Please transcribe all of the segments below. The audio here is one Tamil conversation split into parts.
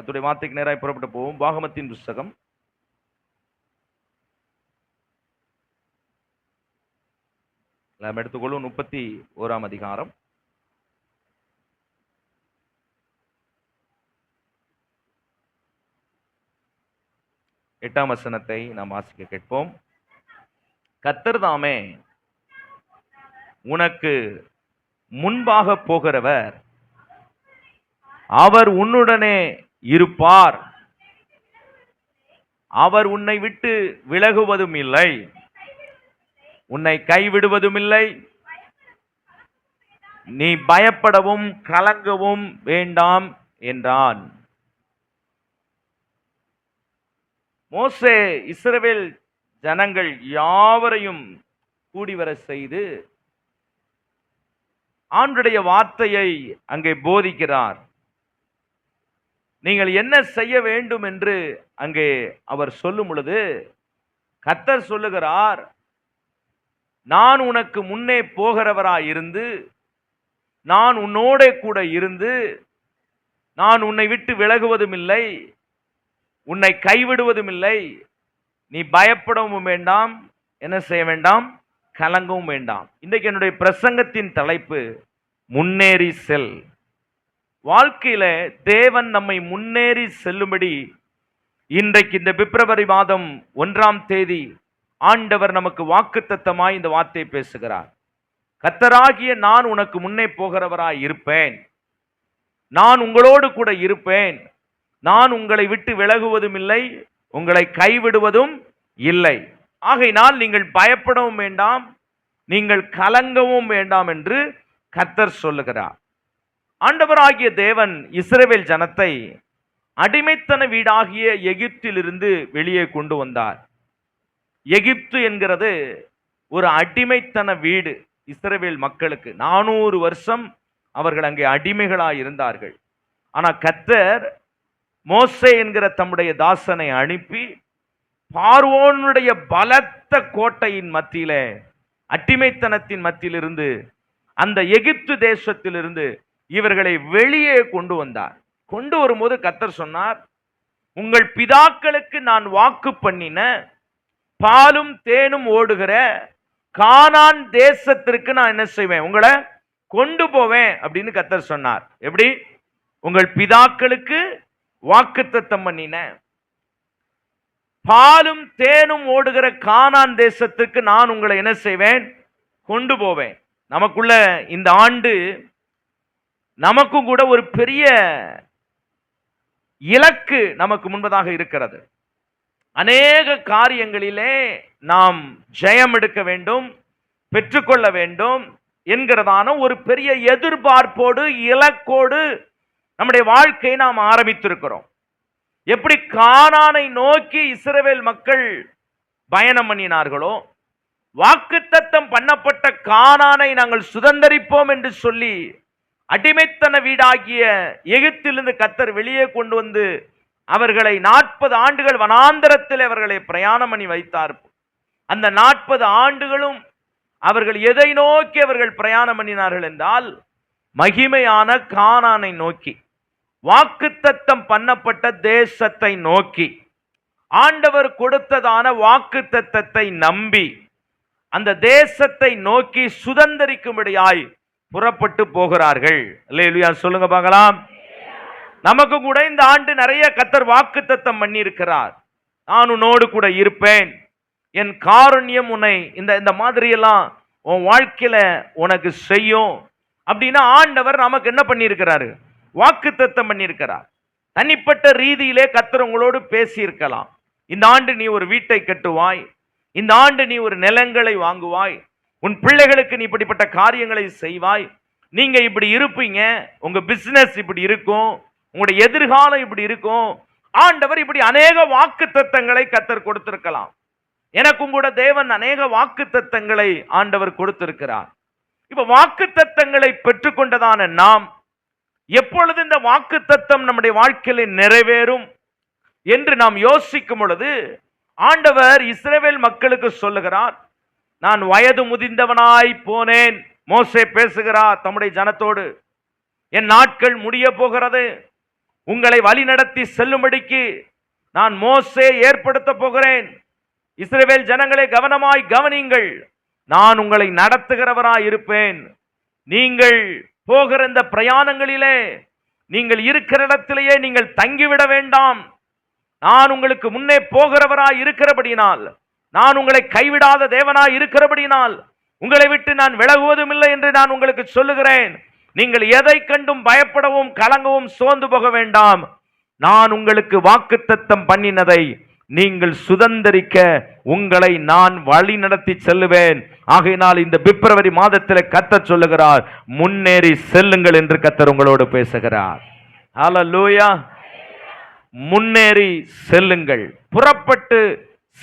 கர்த்தருடைய வார்த்தைக்கு நேராக புறப்பட்டு போவோம். பாகமத்தின் புஸ்தகம் நாம் எடுத்துக்கொள்ளும் 31ஆம் அதிகாரம். எட்டாம் வசனத்தை நாம் வாசிக்க கேட்போம். கர்த்தர் தாமே உனக்கு முன்பாக போகிறவர், அவர் உன்னுடனே இருப்பார், அவர் உன்னை விட்டு விலகுவதும் இல்லை, உன்னை கைவிடுவதும் இல்லை, நீ பயப்படவும் கலங்கவும் வேண்டாம் என்றான். மோசே இஸ்ரவேல் ஜனங்கள் யாவரையும் கூடிவர செய்து ஆண்டவருடைய வார்த்தையை அங்கே போதிக்கிறார். நீங்கள் என்ன செய்ய வேண்டும் என்று அங்கே அவர் சொல்லும் பொழுது கர்த்தர் சொல்லுகிறார், நான் உனக்கு முன்னே போகிறவராய் இருந்து, நான் உன்னோட கூட இருந்து, நான் உன்னை விட்டு விலகுவதும் இல்லை, உன்னை கைவிடுவதும் இல்லை, நீ பயப்படவும் வேண்டாம், என்ன செய்ய வேண்டாம், கலங்கவும் வேண்டாம். இன்றைக்கு என்னுடைய பிரசங்கத்தின் தலைப்பு முன்னேறி செல். வாழ்க்கையில தேவன் நம்மை முன்னேறி செல்லும்படி இன்றைக்கு இந்த பிப்ரவரி மாதம் 1ஆம் தேதி ஆண்டவர் நமக்கு வாக்குத்தத்தமாய் இந்த வார்த்தையை பேசுகிறார். கர்த்தராகிய நான் உனக்கு முன்னே போகிறவராய் இருப்பேன், நான் உங்களோடு கூட இருப்பேன், நான் உங்களை விட்டு விலகுவதும் இல்லை, உங்களை கைவிடுவதும் இல்லை, ஆகையினால் நீங்கள் பயப்படவும் வேண்டாம், நீங்கள் கலங்கவும் வேண்டாம் என்று கர்த்தர் சொல்லுகிறார். ஆண்டவராகிய தேவன் இஸ்ரவேல் ஜனத்தை அடிமைத்தன வீடாகிய எகிப்திலிருந்து வெளியே கொண்டு வந்தார். எகிப்து என்கிறது ஒரு அடிமைத்தன வீடு. இஸ்ரவேல் மக்களுக்கு 400 வருஷம் அவர்கள் அங்கே அடிமைகளாய் இருந்தார்கள். ஆனால் கர்த்தர் மோசே என்கிற தம்முடைய தாசனை அனுப்பி பார்வோனுடைய பலத்த கோட்டையின் மத்தியிலே, அடிமைத்தனத்தின் மத்தியிலிருந்து, அந்த எகிப்து தேசத்திலிருந்து இவர்களை வெளியே கொண்டு வந்தார். கொண்டு வரும்போது கர்த்தர் சொன்னார், உங்கள் பிதாக்களுக்கு நான் வாக்கு பண்ணின பாலும் தேனும் ஓடுகிற கானான் தேசத்திற்கு நான் என்ன செய்வேன், உங்களை கொண்டு போவேன் அப்படின்னு கர்த்தர் சொன்னார். எப்படி? உங்கள் பிதாக்களுக்கு வாக்குத்தத்தம் பண்ணின பாலும் தேனும் ஓடுகிற கானான் தேசத்துக்கு நான் உங்களை என்ன செய்வேன், கொண்டு போவேன். நமக்குள்ள இந்த ஆண்டு நமக்கும் கூட ஒரு பெரிய இலக்கு நமக்கு முன்பதாக இருக்கிறது. அநேக காரியங்களிலே நாம் ஜெயம் எடுக்க வேண்டும், பெற்றுக்கொள்ள வேண்டும் என்கிறதான ஒரு பெரிய எதிர்பார்ப்போடு இலக்கோடு நம்முடைய வாழ்க்கையை நாம் ஆரம்பித்திருக்கிறோம். எப்படி கானானை நோக்கி இஸ்ரவேல் மக்கள் பயணம் பண்ணினார்களோ, வாக்குத்தத்தம் பண்ணப்பட்ட கானானை நாங்கள் சுதந்தரிப்போம் என்று சொல்லி அடிமைத்தன வீடாகிய எகிப்திலிருந்து கர்த்தர் வெளியே கொண்டு வந்து அவர்களை 40 ஆண்டுகள் வனாந்தரத்தில் அவர்களை பிரயாணம் பண்ணி வைத்தார். அந்த 40 ஆண்டுகளும் அவர்கள் எதை நோக்கி அவர்கள் பிரயாணம் பண்ணினார்கள் என்றால், மகிமையான கானானை நோக்கி, வாக்குத்தத்தம் பண்ணப்பட்ட தேசத்தை நோக்கி, ஆண்டவர் கொடுத்ததான வாக்குத்தத்தத்தை நம்பி அந்த தேசத்தை நோக்கி சுதந்தரிக்கும்படியாய் புறப்பட்டு போகிறார்கள். அல்லேலூயா சொல்லுங்க பார்க்கலாம். நமக்கு கூட இந்த ஆண்டு நிறைய கர்த்தர் வாக்குத்தத்தம் பண்ணி இருக்கிறார். நான் உன்னோடு கூட இருப்பேன், என் காருண்யம் உன்னை இந்த மாதிரி எல்லாம் உன் வாழ்க்கையில உனக்கு செய்யும் அப்படின்னா ஆண்டவர் நமக்கு என்ன பண்ணியிருக்கிறாரு, வாக்குத்தத்தம் பண்ணியிருக்கிறார். தனிப்பட்ட ரீதியிலே கர்த்தர் உங்களோடு பேசி இருக்கலாம். இந்த ஆண்டு நீ ஒரு வீட்டை கட்டுவாய், இந்த ஆண்டு நீ ஒரு நிலங்களை வாங்குவாய், உன் பிள்ளைகளுக்கு நீ இப்படிப்பட்ட காரியங்களை செய்வாய், நீங்க இப்படி இருப்பீங்க, உங்க பிசினஸ் இப்படி இருக்கும், உங்களுடைய எதிர்காலம் இப்படி இருக்கும். ஆண்டவர் இப்படி அநேக வாக்குத்தத்தங்களை கர்த்தர் கொடுத்திருக்கலாம். எனக்கும் கூட தேவன் அநேக வாக்குத்தத்தங்களை ஆண்டவர் கொடுத்திருக்கிறார். இப்ப வாக்குத்தத்தங்களை பெற்றுக்கொண்டதான நாம் எப்பொழுது இந்த வாக்குத்தத்தம் நம்முடைய வாழ்க்கையில் நிறைவேறும் என்று நாம் யோசிக்கும் பொழுது ஆண்டவர் இஸ்ரவேல் மக்களுக்கு சொல்லுகிறார், நான் வயது முதிர்ந்தவனாய் போனேன். மோசே பேசுகிறார் தம்முடைய ஜனத்தோடு, என் நாட்கள் முடிய போகிறது, உங்களை வழிநடத்தி செல்லும்படிக்கு நான் மோசே ஏற்படுத்த போகிறேன். இஸ்ரவேல் ஜனங்களை கவனமாய் கவனியுங்கள், நான் உங்களை நடத்துகிறவராய் இருப்பேன். நீங்கள் போகிற இந்த பிரயாணங்களிலே நீங்கள் இருக்கிற இடத்திலேயே நீங்கள் தங்கிவிட வேண்டாம். நான் உங்களுக்கு முன்னே போகிறவராய் இருக்கிறபடியினால், நான் உங்களை கைவிடாத தேவனாய் இருக்கிறபடியினால் உங்களை விட்டு நான் விலகுவதும் இல்லை என்று நான் உங்களுக்கு சொல்லுகிறேன். நீங்கள் எதை கண்டும் பயப்படவும் கலங்கவும் சோர்ந்து போக வேண்டாம். நான் உங்களுக்கு வாக்குத்தத்தம் பண்ணினதை நீங்கள் சுதந்தரிக்க உங்களை நான் வழி நடத்தி செல்லுவேன். ஆகையினால் இந்த பிப்ரவரி மாதத்தில் கர்த்தர் சொல்லுகிறார், முன்னேறி செல்லுங்கள் என்று கர்த்தர் உங்களோடு பேசுகிறார். ஹல்லேலூயா. முன்னேறி செல்லுங்கள், புறப்பட்டு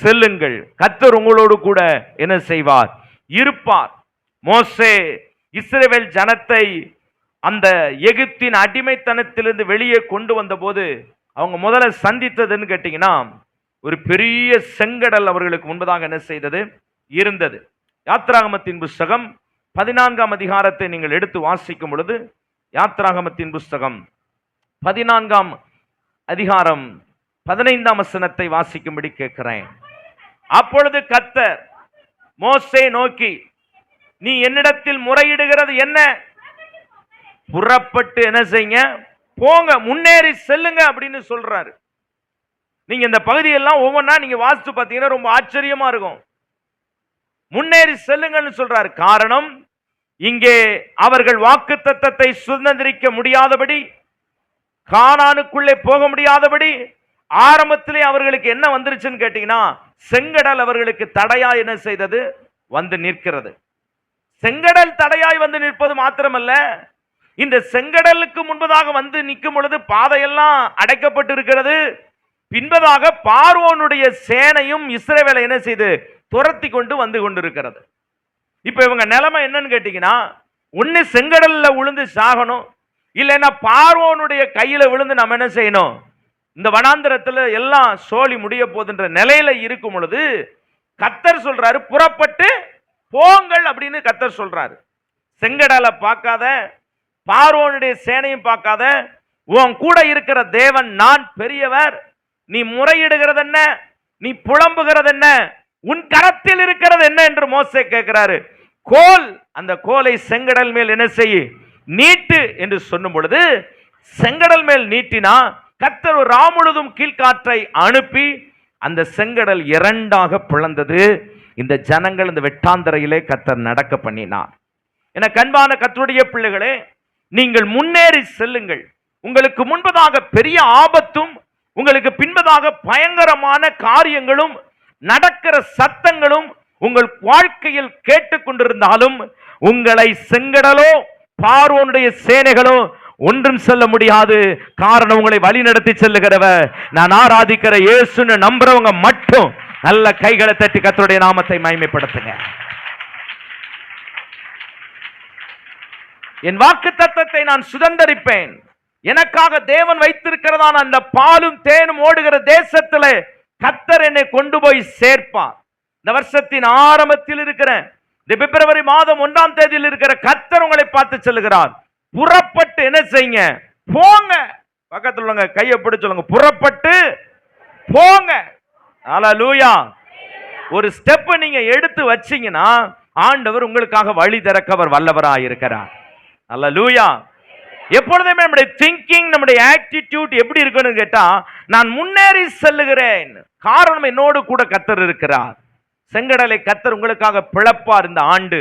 செல்லுங்கள். கர்த்தர் உங்களோடு கூட என்ன செய்வார்? இருப்பார். மோசே இஸ்ரவேல் ஜனத்தை அந்த எகிப்தின் அடிமைத்தனத்திலிருந்து வெளியே கொண்டு வந்த போது அவங்க முதல்ல சந்தித்ததுன்னு கேட்டீங்கன்னா, ஒரு பெரிய செங்கடல் அவர்களுக்கு முன்பதாக என்ன செய்தது? இருந்தது. யாத்ராகமத்தின் புஸ்தகம் 14ஆம் அதிகாரத்தை நீங்கள் எடுத்து வாசிக்கும் பொழுது, யாத்ராகமத்தின் புஸ்தகம் 14ஆம் அதிகாரம் 15ஆம் வசனத்தை வாசிக்கும்படி கேட்கிறேன். அப்பொழுது கர்த்தர் மோசே நோக்கி, நீ என்னிடத்தில் முறையிடுகிறது என்ன? புறப்பட்டு என்ன செய்யுங்க? போங்க, முன்னேறி செல்லுங்க அப்படின்னு சொல்றாரு. நீங்க இந்த பகுதியெல்லாம் ஒவ்வொன்றா நீங்க வாசித்து பார்த்தீங்கன்னா ரொம்ப ஆச்சரியமா இருக்கும். முன்னேறி செல்லுங்கன்னு சொல்றாரு. காரணம், இங்கே அவர்கள் வாக்குத்தத்தத்தை சுதந்திரிக்க முடியாதபடி, கானானுக்குள்ளே போக முடியாதபடி ஆரம்பத்திலே அவர்களுக்கு என்ன வந்துருச்சுன்னு கேட்டீங்கன்னா, செங்கடல் அவர்களுக்கு தடையாய் என்ன செய்தது? வந்து நிற்கிறது. செங்கடல் தடையாய் வந்து நிற்பது மாத்திரமல்ல, இந்த செங்கடலுக்கு முன்பதாக வந்து நிற்கும் பொழுது பாதையெல்லாம் அடைக்கப்பட்டு இருக்கிறது. பின்பதாக பார்வோனுடைய சேனையும் இஸ்ரவேலை என்ன செய்து துரத்தி கொண்டு வந்து கொண்டிருக்கிறது. இப்ப இவங்க நிலைமை என்னன்னு கேட்டீங்கன்னா, ஒன்னு செங்கடல்ல விழுந்து சாகணும், இல்லைன்னா பார்வோனுடைய கையில விழுந்து நம்ம என்ன செய்யணும்? இந்த வனாந்திரத்துல எல்லாம் சோழி முடிய போதுன்ற நிலையில இருக்கும் பொழுது கர்த்தர் சொல்றாரு, புறப்பட்டு போங்கள் அப்படின்னு கர்த்தர் சொல்றாரு. செங்கடலை பார்க்காத, பார்வோனுடைய சேனையும் பார்க்காத, உன் கூட இருக்கிற தேவன் நான் பெரியவர். நீ முறையிடுகிறது என்ன? நீ புலம்புகிறது என்ன? உன் கரத்தில் இருக்கிறது என்ன என்று மோசே கேட்கிறாரு. கோல், அந்த கோலை செங்கடல் மேல் என்ன செய்ய? நீட்டு என்று சொன்னும் பொழுது, செங்கடல் மேல் நீட்டினா கர்த்தர் ஒரு ராமுழுதும் கீழ்காற்றை அனுப்பி அந்த செங்கடல் இரண்டாக பிளந்தது. இந்த ஜனங்கள் இந்த வெட்டாந்தரையிலே கர்த்தர் நடக்க பண்ணினார். என கண்பான கர்த்தருடைய பிள்ளைகளே, நீங்கள் முன்னேறி செல்லுங்கள். உங்களுக்கு முன்பதாக பெரிய ஆபத்தும் உங்களுக்கு பின்பதாக பயங்கரமான காரியங்களும் நடக்கிற சத்தங்களும் உங்கள் வாழ்க்கையில் கேட்டுக்கொண்டிருந்தாலும் உங்களை செங்கடலோ பார்வோனுடைய சேனைகளோ ஒன்றும் சொல்ல முடியாது. காரணம், உங்களை வழி நடத்தி செல்லுகிறவர் நான் ஆராதிக்கிற இயேசுன்னு நம்புறவங்க மட்டும் நல்ல கைகளை தட்டி கர்த்தருடைய நாமத்தை மகிமைப்படுத்துங்க. என் வாக்குத்தத்தத்தை நான் சுதந்தரிப்பேன். எனக்காக தேவன் வைத்திருக்கிறதான அந்த பாலும் தேனும் ஓடுகிற தேசத்திலே கர்த்தர் என்னை கொண்டு போய் சேர்ப்பார். இந்த வருஷத்தின் ஆரம்பத்தில் இருக்கிற இந்த பிப்ரவரி மாதம் 1ஆம் தேதியில் இருக்கிற கர்த்தர் உங்களை பார்த்து சொல்லுகிறார், புறப்பட்டு என்ன செய்யுங்க? போங்க. பக்கத்தில் உள்ளவங்க கையை பிடிச்சு சொல்லுங்க, புறப்பட்டு போங்க. ஹல்லேலூயா. ஒரு ஸ்டெப் நீங்க எடுத்து வச்சீங்கன்னா ஆண்டவர் உங்களுக்காக வழி திறக்க அவர் வல்லவராக இருக்கிறார். ஹல்லேலூயா. எப்பொழுதுமே நம்முடைய திங்கிங், நம்முடைய ஆட்டிடியூட் எப்படி இருக்குன்னு கேட்டா, நான் முன்னேறி செல்லுகிறேன். காரணம், என்னோடு கூட கர்த்தர் இருக்கிறார். செங்கடலை கர்த்தர் உங்களுக்காக பிளப்பார். இந்த ஆண்டு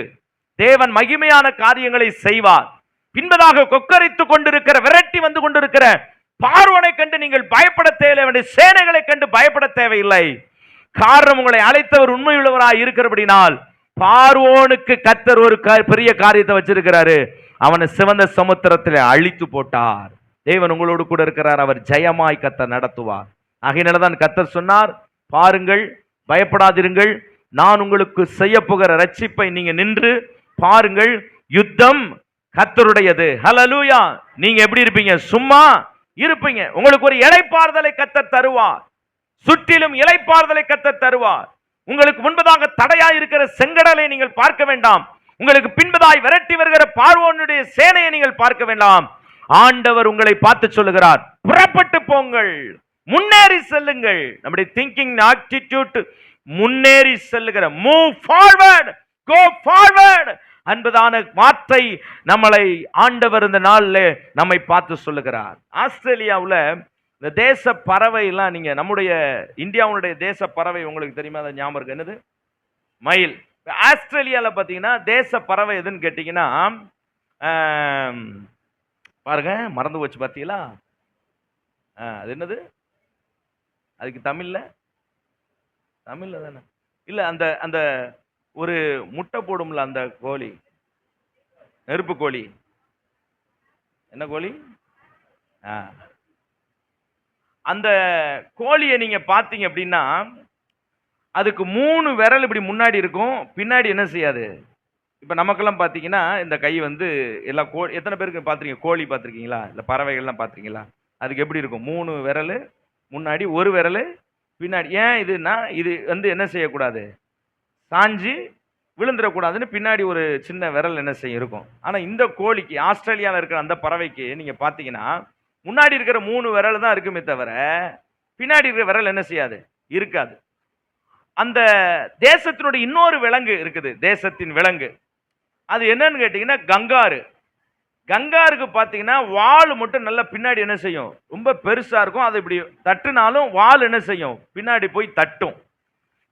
தேவன் மகிமையான காரியங்களை செய்வார். பின்பதாக கொக்கரித்துக் கொண்டிருக்கிற, விரட்டி வந்து கொண்டிருக்கிற பார்வோனை கண்டு நீங்கள் பயப்பட தேவையில்லை, சேனைகளை கண்டு பயப்பட தேவையில்லை. காரணம், உங்களை அழைத்தவர் உண்மையுள்ளவராய் இருக்கிறபடினால் பார்வோனுக்கு கர்த்தர் ஒரு பெரிய காரியத்தை வச்சிருக்கிறாரு. அவனை சிவந்த சமுத்திரத்தில் அழித்து போட்டார். தேவன் உங்களோடு கூட இருக்கிறார். அவர் ஜெயமாய் கர்த்தர் நடத்துவார். ஆகையினால்தான் கர்த்தர் சொன்னார், பாருங்கள், பயப்படாதிருங்கள், நான் உங்களுக்கு செய்ய போகிற ரட்சிப்பை நீங்க நின்று பாருங்கள், யுத்தம் கர்த்தருடையது. ஹல்லேலூயா. நீங்க எப்படி இருப்பீங்க? சும்மா இருப்பீங்க. உங்களுக்கு ஒரு இளைப்பாறுதலை கர்த்தர் தருவார். சுற்றிலும் இளைப்பாறுதலை கர்த்தர் தருவார். உங்களுக்கு முன்பதாக தடையாய் இருக்கிற செங்கடலை நீங்கள் பார்க்க வேண்டாம். உங்களுக்கு பின்பதாய் விரட்டி வருகிற பார்வோனுடைய சேனையை நீங்கள் பார்க்க வேண்டாம். ஆண்டவர் உங்களை பார்த்து சொல்லுகிறார், புறப்பட்டு போங்கள், முன்னேறி செல்லுங்கள். நம்முடைய திங்கிங் ஆட்டிட்யூட் முன்னேறி செல்லுகிற, மூவ் ஃபார்வர்ட், கோ ஃபார்வர்ட் என்பதான வார்த்தை நம்மளை ஆண்டவர் இந்த நாளில் நம்மை பார்த்து சொல்லுகிறார். ஆஸ்திரேலியாவில் இந்த தேச பறவை எல்லாம், நீங்க நம்முடைய இந்தியாவுடைய தேச பறவை உங்களுக்கு தெரியுமா? அதை ஞாபகம் இருக்கு, என்னது? மயில். ஆஸ்திரேலியாவில் பார்த்தீங்கன்னா தேச பறவை எதுன்னு கேட்டீங்கன்னா, பாருங்க மறந்து போச்சு பார்த்தீங்களா? அது என்னது? அதுக்கு தமிழ்ல தானே இல்ல, அந்த அந்த ஒரு முட்டை போடும்ல அந்த கோழி, நெருப்பு கோழி, என்ன கோழி? அந்த கோழியை நீங்க பாத்தீங்க அப்படின்னா அதுக்கு 3 விரல் இப்படி முன்னாடி இருக்கும், பின்னாடி என்ன செய்யாது. இப்ப நமக்கெல்லாம் பாத்தீங்கன்னா இந்த கை வந்து எல்லா எத்தனை பேருக்கு பாத்திருக்கீங்க? கோழி பாத்திருக்கீங்களா? இல்ல பறவைகள்லாம் பாத்திருக்கீங்களா? அதுக்கு எப்படி இருக்கும்? 3 விரல் முன்னாடி, 1 விரல் பின்னாடி. ஏன் இதுனா, இது வந்து என்ன செய்யக்கூடாது, சாஞ்சி விழுந்துடக்கூடாதுன்னு பின்னாடி ஒரு சின்ன விரல் என்ன செய்யும் இருக்கும். ஆனா இந்த கோழிக்கு, ஆஸ்திரேலியாவில் இருக்கிற அந்த பறவைக்கு நீங்க பாத்தீங்கன்னா முன்னாடி இருக்கிற 3 விரல் தான் இருக்குமே தவிர பின்னாடி இருக்கிற விரல் என்ன செய்யாது, இருக்காது. அந்த தேசத்தினுடைய இன்னொரு விலங்கு இருக்குது, தேசத்தின் விலங்கு. அது என்னன்னு கேட்டீங்கன்னா கங்காரு. கங்காருக்கு பார்த்தீங்கன்னா வால் மட்டும் நல்லா பின்னாடி என்ன செய்யும், ரொம்ப பெருசா இருக்கும். அது இப்படி தட்டுனாலும் வால் என்ன செய்யும், பின்னாடி போய் தட்டும்.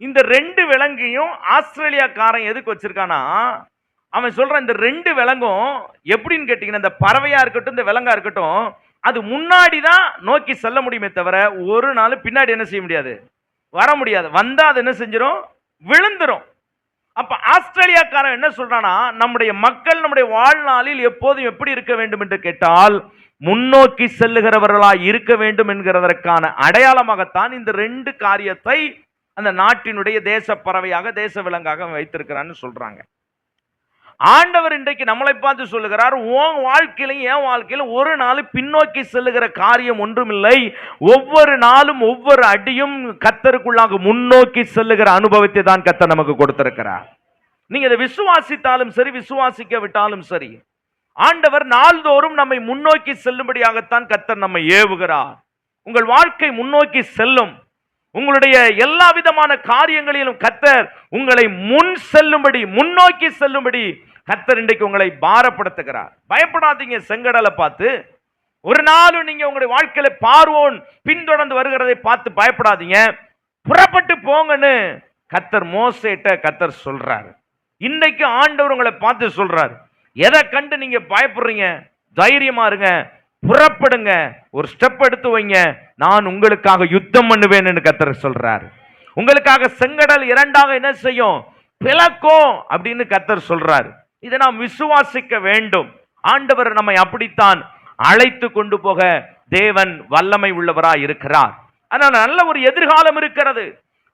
இந்த 2 விலங்கையும் ஆஸ்திரேலியாக்காரன் எதுக்கு வச்சிருக்கானா, அவன் சொல்றான் இந்த 2 விலங்கும் எப்படின்னு கேட்டீங்கன்னா, இந்த பறவையா இருக்கட்டும் இந்த விலங்கா இருக்கட்டும், அது முன்னாடி தான் நோக்கி செல்ல முடியுமே தவிர ஒரு நாள் பின்னாடி என்ன செய்ய முடியாது, வர முடியாது. வந்தா அது என்ன செஞ்சிடும், விழுந்துரும். அப்ப ஆஸ்திரேலியாக்காரன் என்ன சொல்றானா, நம்முடைய மக்கள் நம்முடைய வாழ்நாளில் எப்போதும் எப்படி இருக்க வேண்டும் என்று கேட்டால் முன்னோக்கி செல்லுகிறவர்களாய் இருக்க வேண்டும் என்கிறதற்கான அடையாளமாகத்தான் இந்த 2 காரியத்தை அந்த நாட்டினுடைய தேச பறவையாக தேச விலங்காக வைத்திருக்கிறான்னு சொல்றாங்க. ஆண்டவர் இன்றைக்கு நம்மளை பார்த்து சொல்லுகிறார், உன் வாழ்க்கையிலும் என் வாழ்க்கையிலும் ஒரு நாள் பின்னோக்கி செல்லுகிற காரியம் ஒன்றுமில்லை. ஒவ்வொரு நாளும் ஒவ்வொரு அடியும் கர்த்தருக்குள்ளாக முன்னோக்கி செல்லுகிற அனுபவத்தை தான் கர்த்தர் நமக்கு கொடுத்திருக்கிறார். நீங்க இதை விசுவாசித்தாலும் சரி விசுவாசிக்க விட்டாலும் சரி, ஆண்டவர் நாள்தோறும் நம்மை முன்னோக்கி செல்லும்படியாகத்தான் கர்த்தர் நம்மை ஏவுகிறார். உங்கள் வாழ்க்கை முன்னோக்கி செல்லும். உங்களுடைய எல்லா விதமான காரியங்களிலும் கர்த்தர் உங்களை முன் செல்லும்படி, முன்னோக்கி செல்லும்படி கர்த்தர் இன்றைக்கு உங்களை பாரப்படுத்துகிறார். பயப்படாதீங்க. செங்கடலை பார்த்து ஒரு நாளும் நீங்க உங்களுடைய வாழ்க்கையில பார்வோன் பின்தொடர்ந்து வருகிறதை பார்த்து பயப்படாதீங்க. புறப்பட்டு போங்கன்னு கர்த்தர் மோசேட்ட கர்த்தர் சொல்றாரு. இன்றைக்கு ஆண்டவர் உங்களை பார்த்து சொல்றாரு, எதை கண்டு நீங்க பயப்படுறீங்க? தைரியமா இருங்க, புறப்படுங்க, ஒரு ஸ்டெப் எடுத்து வைங்க, நான் உங்களுக்காக யுத்தம் பண்ணுவேன் என்று கர்த்தர் சொல்றார். உங்களுக்காக செங்கடல் 2ஆக என்ன செய்யும், பிளக்கும் அப்படின்னு கர்த்தர் சொல்றார். இதை நாம் விசுவாசிக்க வேண்டும். ஆண்டவர் நம்மை அப்படித்தான் அழைத்து கொண்டு போக தேவன் வல்லமை உள்ளவராய் இருக்கிறார். அதனால நல்ல ஒரு எதிர்காலம் இருக்கிறது,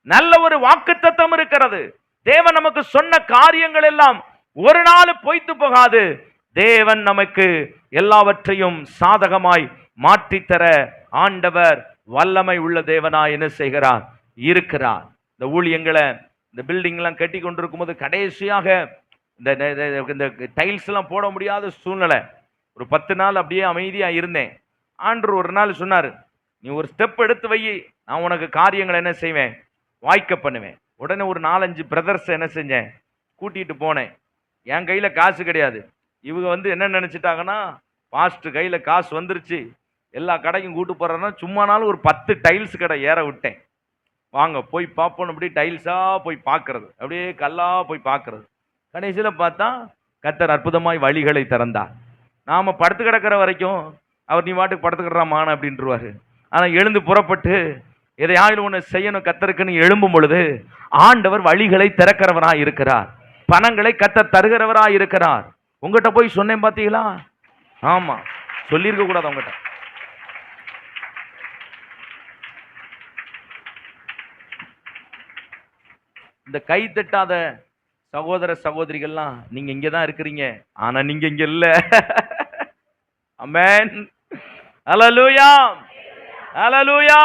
நல்ல ஒரு வாக்குத்தத்தம் இருக்கிறது. தேவன் நமக்கு சொன்ன காரியங்கள் எல்லாம் ஒரு நாள் பொய்த்து போகாது. தேவன் நமக்கு எல்லாவற்றையும் சாதகமாய் மாற்றித்தர ஆண்டவர் வல்லமை உள்ள தேவனாய் என்ன செய்கிறார், இருக்கிறார். இந்த ஊழியங்களை, இந்த பில்டிங் எல்லாம் கட்டி கொண்டிருக்கும் போது கடைசியாக இந்த டைல்ஸ் எல்லாம் போட முடியாத சூழ்நிலை. ஒரு 10 நாள் அப்படியே அமைதியா இருந்தேன். ஆண்டவர் ஒரு நாள் சொன்னார், நீ ஒரு ஸ்டெப் எடுத்து வை, நான் உனக்கு காரியங்களை என்ன செய்வேன், வாய்க்க பண்ணுவேன். உடனே ஒரு 4-5 பிரதர்ஸ் என்ன செஞ்சேன், கூட்டிட்டு போனேன். என் கையில காசு கிடையாது. இவங்க வந்து என்ன நினைச்சிட்டாங்கன்னா, பாஸ்ட் கையில காசு வந்துருச்சு, எல்லா கடைக்கும் கூட்டு போறேன்னா சும்மானாலும் ஒரு 10 டைல்ஸ் கடை ஏற விட்டேன். வாங்க போய் பார்ப்போம். அப்படி டைல்ஸா போய் பார்க்கறது, அப்படியே கல்லா போய் பார்க்கறது. கடைசியில் பார்த்தா கர்த்தர் அற்புதமாய் வழிகளை திறந்தார். நாம படுத்து கிடக்கிற வரைக்கும் அவர் நீ வாட்டுக்கு படுத்துக்கிறாமான அப்படின்ட்டுருவாரு. ஆனால் எழுந்து புறப்பட்டு எதையாவது ஒன்று செய்யணும் கர்த்தருக்குன்னு எழும்பும் பொழுது ஆண்டவர் வழிகளை திறக்கிறவராய் இருக்கிறார். பணங்களை கர்த்தர் தருகிறவராய் இருக்கிறார். உங்ககிட்ட போய் சொன்னேன் பார்த்தீங்களா? ஆமா, சொல்லியிருக்க கூடாது உங்ககிட்ட. இந்த கை தட்டாத சகோதர சகோதரிகள்லாம் நீங்க இங்கதான் இருக்கிறீங்க, ஆனா நீங்க இங்க இல்ல. ஆமென், ஹல்லேலூயா, ஹல்லேலூயா.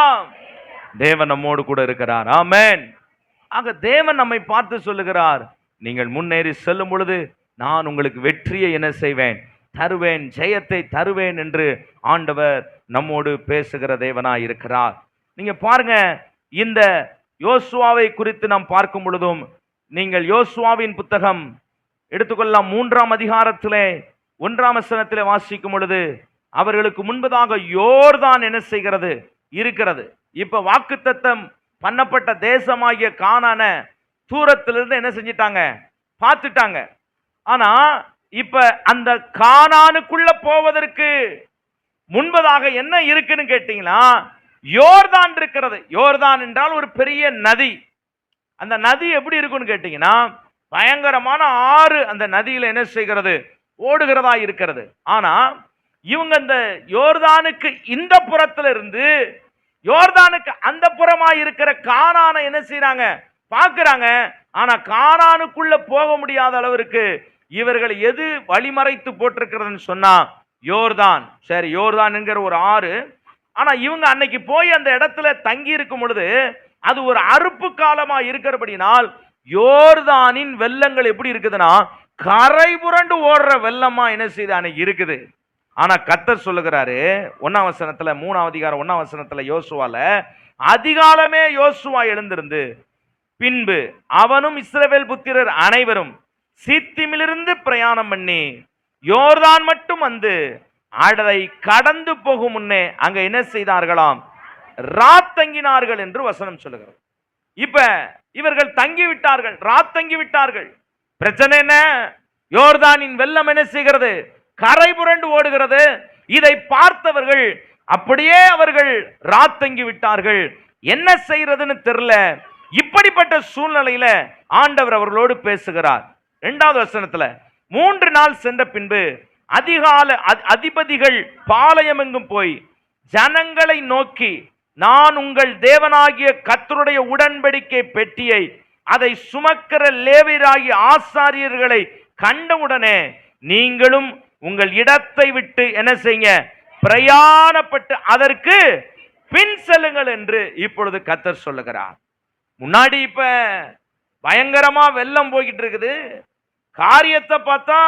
தேவன் நம்மோடு கூட இருக்கிறார். ஆமென். ஆக தேவன் நம்மை பார்த்து சொல்லுகிறார், நீங்கள் முன்னேறி செல்லும் பொழுது நான் உங்களுக்கு வெற்றியை என்ன செய்வேன், தருவேன், ஜெயத்தை தருவேன் என்று ஆண்டவர் நம்மோடு பேசுகிற தேவனாய் இருக்கிறார். நீங்க பாருங்க, இந்த யோசுவாவை குறித்து நாம் பார்க்கும் பொழுதும், நீங்கள் யோசுவாவின் புத்தகம் எடுத்துக்கொள்ளலாம். 3ஆம் அதிகாரத்திலே 1ஆம் வசனத்திலே வாசிக்கும் பொழுது, அவர்களுக்கு முன்பதாக யோர்தான் என்ன செய்கிறது இருக்கிறது. இப்ப வாக்குத்தத்தம் பண்ணப்பட்ட தேசமாகிய கானான தூரத்திலிருந்து என்ன செஞ்சிட்டாங்க, பார்த்துட்டாங்க. ஆனா இப்ப அந்த கானானுக்குள்ள போவதற்கு முன்பதாக என்ன இருக்குன்னு கேட்டீங்கன்னா, யோர்தான் இருக்கிறது. யோர்தான் என்றால் ஒரு பெரிய நதி. அந்த நதி எப்படி இருக்குன்னு கேட்டீங்கன்னா, பயங்கரமான ஆறு அந்த நதியில என்ன செய்கிறது, ஓடுகிறதா இருக்கிறது. ஆனா இவங்க அந்த யோர்தானுக்கு இந்த புறத்துல இருந்து யோர்தானுக்கு அந்த புறமா இருக்கிற கானானை என்ன செய்யறாங்க, பார்க்கிறாங்க. ஆனா கானானுக்குள்ள போக முடியாத அளவிற்கு இவர்கள் எது வழிமறைத்து போட்டிருக்கிறதுன்னு சொன்னா யோர்தான். சரி, யோர்தான் என்கிற ஒரு ஆறு. ஆனா இவங்க அன்னைக்கு போய் அந்த இடத்துல தங்கி இருக்கும் பொழுது அது ஒரு அறுப்பு காலமா இருக்கிறபடினால் யோர்தானின் வெள்ளங்கள் எப்படி இருக்குதுன்னா, கரை புரண்டு ஓடுற வெள்ளமா என்ன செய்து அன்னைக்கு இருக்குது. ஆனா கர்த்தர் சொல்லுகிறாரு 1ஆம் வசனத்துல, 3ஆம் அதிகாரம் 1ஆம் வசனத்துல, யோசுவால அதிகாலமே யோசுவா எழுந்திருந்து பின்பு அவனும் இஸ்ரவேல் புத்திரர் அனைவரும் சீத்திமிலிருந்து பிரயாணம் பண்ணி யோர்தான் மட்டும் வந்து அதை கடந்து போகும் முன்னே அங்க என்ன செய்தார்களாம், ராத்தங்கினார்கள் என்று வசனம் சொல்லுகிறது. இப்ப இவர்கள் தங்கி விட்டார்கள், ராத்தங்கி விட்டார்கள். பிரச்சனை என்ன, யோர்தானின் வெள்ளம் என்ன செய்கிறது, கரை புரண்டு ஓடுகிறது. இதை பார்த்தவர்கள் அப்படியே அவர்கள் ராத்தங்கி விட்டார்கள். என்ன செய்யறதுன்னு தெரியல. இப்படிப்பட்ட சூழ்நிலையில ஆண்டவர் அவர்களோடு பேசுகிறார். 2வது வசனத்துல, 3 நாள் சென்ற பின்பு அதிபதிகள் பாளையம் எங்கும் போய் ஜனங்களை நோக்கி, நான் உங்கள் தேவனாகிய கர்த்தருடைய உடன்படிக்கை பெட்டியை அதை சுமக்கிற லேவியராகிய ஆசாரியர்களை கண்டவுடனே நீங்களும் உங்கள் இடத்தை விட்டு என்ன செய்ய, பிரயாணப்பட்டு அதற்கு பின் செல்லுங்கள் என்று இப்பொழுது கர்த்தர் சொல்லுகிறார். முன்னாடி இப்ப பயங்கரமா வெள்ளம் போய்கிட்டு இருக்குது. காரியத்தை பார்த்தா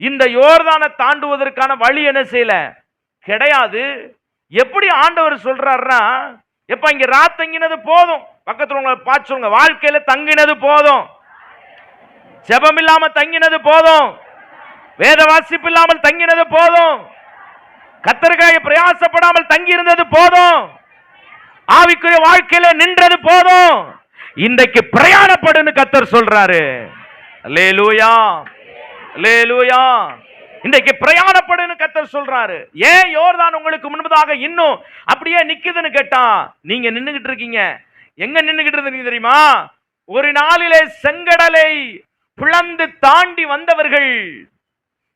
இந்த யோர்தானை தாண்டுவதற்கான வழி என்ன செய்யல, கிடையாது. எப்படி ஆண்டவர் சொல்றாருன்னா, எப்ப இங்க ராத்தங்கினது போதும், பக்கத்துல உங்களை பார்த்து சொல்லுங்க, வாழ்க்கையில தங்கினது போதும், ஜெபம் இல்லாம தங்கினது போதும், வேத வாசிப்பு இல்லாமல் தங்கினது போதும், கர்த்தருக்காக பிரயாசப்படாமல் தங்கி இருந்தது போதும், ஆவிக்குரிய வாழ்க்கையில நின்றது போதும், இன்றைக்கு பிரயாணப்படுன்னு கர்த்தர் சொல்றாரு. அல்லேலூயா, அல்லேலூயா. இன்றைக்கு பிரயாணப்படுன்னு கர்த்தர் சொல்றாரு. ஏன் யோர்தான் உங்களுக்கு முன்பதாக இன்னும் அப்படியே நிக்குதுன்னு கேட்டா, நீங்க நின்னுகிட்டு இருக்கீங்க. எங்க நின்னுகிட்டு இருந்தீங்க தெரியுமா? ஒரு நாளிலே செங்கடலை பிளந்து தாண்டி வந்தவர்கள்,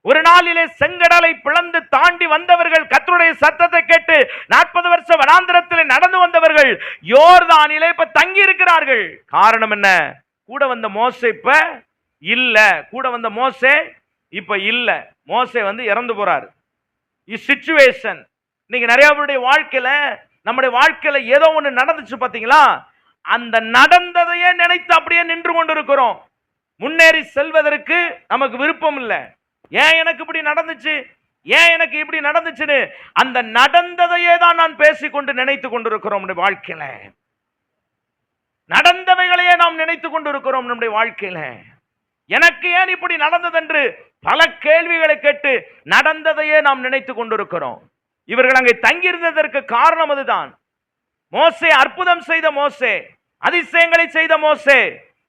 ஒரு நாளிலே செங்கடலை பிளந்து தாண்டி வந்தவர்கள், கர்த்தருடைய சத்தத்தை கேட்டு 40 வருஷ வனாந்திரத்தில் நடந்து வந்தவர்கள் யோர்தானிலே இப்ப தங்கி இருக்கிறார்கள். காரணம் என்ன? கூட வந்த மோசே இப்ப இல்ல. கூட வந்த மோசே இப்ப இல்ல. மோசே வந்து இறந்து போறாரு. சிச்சுவேஷன் இன்னைக்கு நிறைய பேருடைய வாழ்க்கையில, நம்முடைய வாழ்க்கையில ஏதோ ஒண்ணு நடந்துச்சு பாத்தீங்களா, அந்த நடந்ததையே நினைத்து அப்படியே நின்று கொண்டிருக்கிறோம். முன்னேறி செல்வதற்கு நமக்கு விருப்பம் இல்லை. ஏன் எனக்கு இப்படி நடந்துச்சு, ஏன் எனக்கு இப்படி நடந்துச்சுன்னு அந்த நடந்ததையே தான் நான் பேசிக்கொண்டு நினைத்து கொண்டிருக்கிறோம். நம்முடைய வாழ்க்கையில நடந்தவைகளையே நாம் நினைத்து கொண்டிருக்கிறோம். நம்முடைய வாழ்க்கையில எனக்கு ஏன் இப்படி நடந்தது என்று பல கேள்விகளை கேட்டு நடந்ததையே நாம் நினைத்து கொண்டிருக்கிறோம். இவர்கள் அங்கே தங்கியிருந்ததற்கு காரணம் அதுதான். மோசே அற்புதம் செய்த மோசே, அதிசயங்களை செய்த மோசே,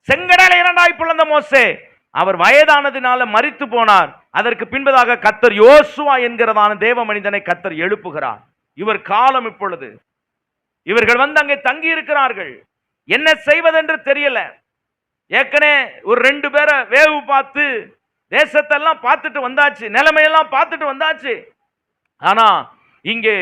செங்கடலை இரண்டாய் பிளந்த மோசே, அவர் வயதானதினால மரித்து போனார். அதற்கு பின்பதாக கர்த்தர் யோசுவா என்கிறதான தேவ மனிதனை கர்த்தர் எழுப்புகிறார். இவர் காலம் இப்பொழுது. இவர்கள் வந்து அங்கே தங்கி இருக்கிறார்கள். என்ன செய்வதென்று தெரியல. ஏற்கனவே ஒரு 2 பேரை வேவு பார்த்து தேசத்தெல்லாம் பார்த்துட்டு வந்தாச்சு, நிலைமையெல்லாம் பார்த்துட்டு வந்தாச்சு. ஆனா இங்கே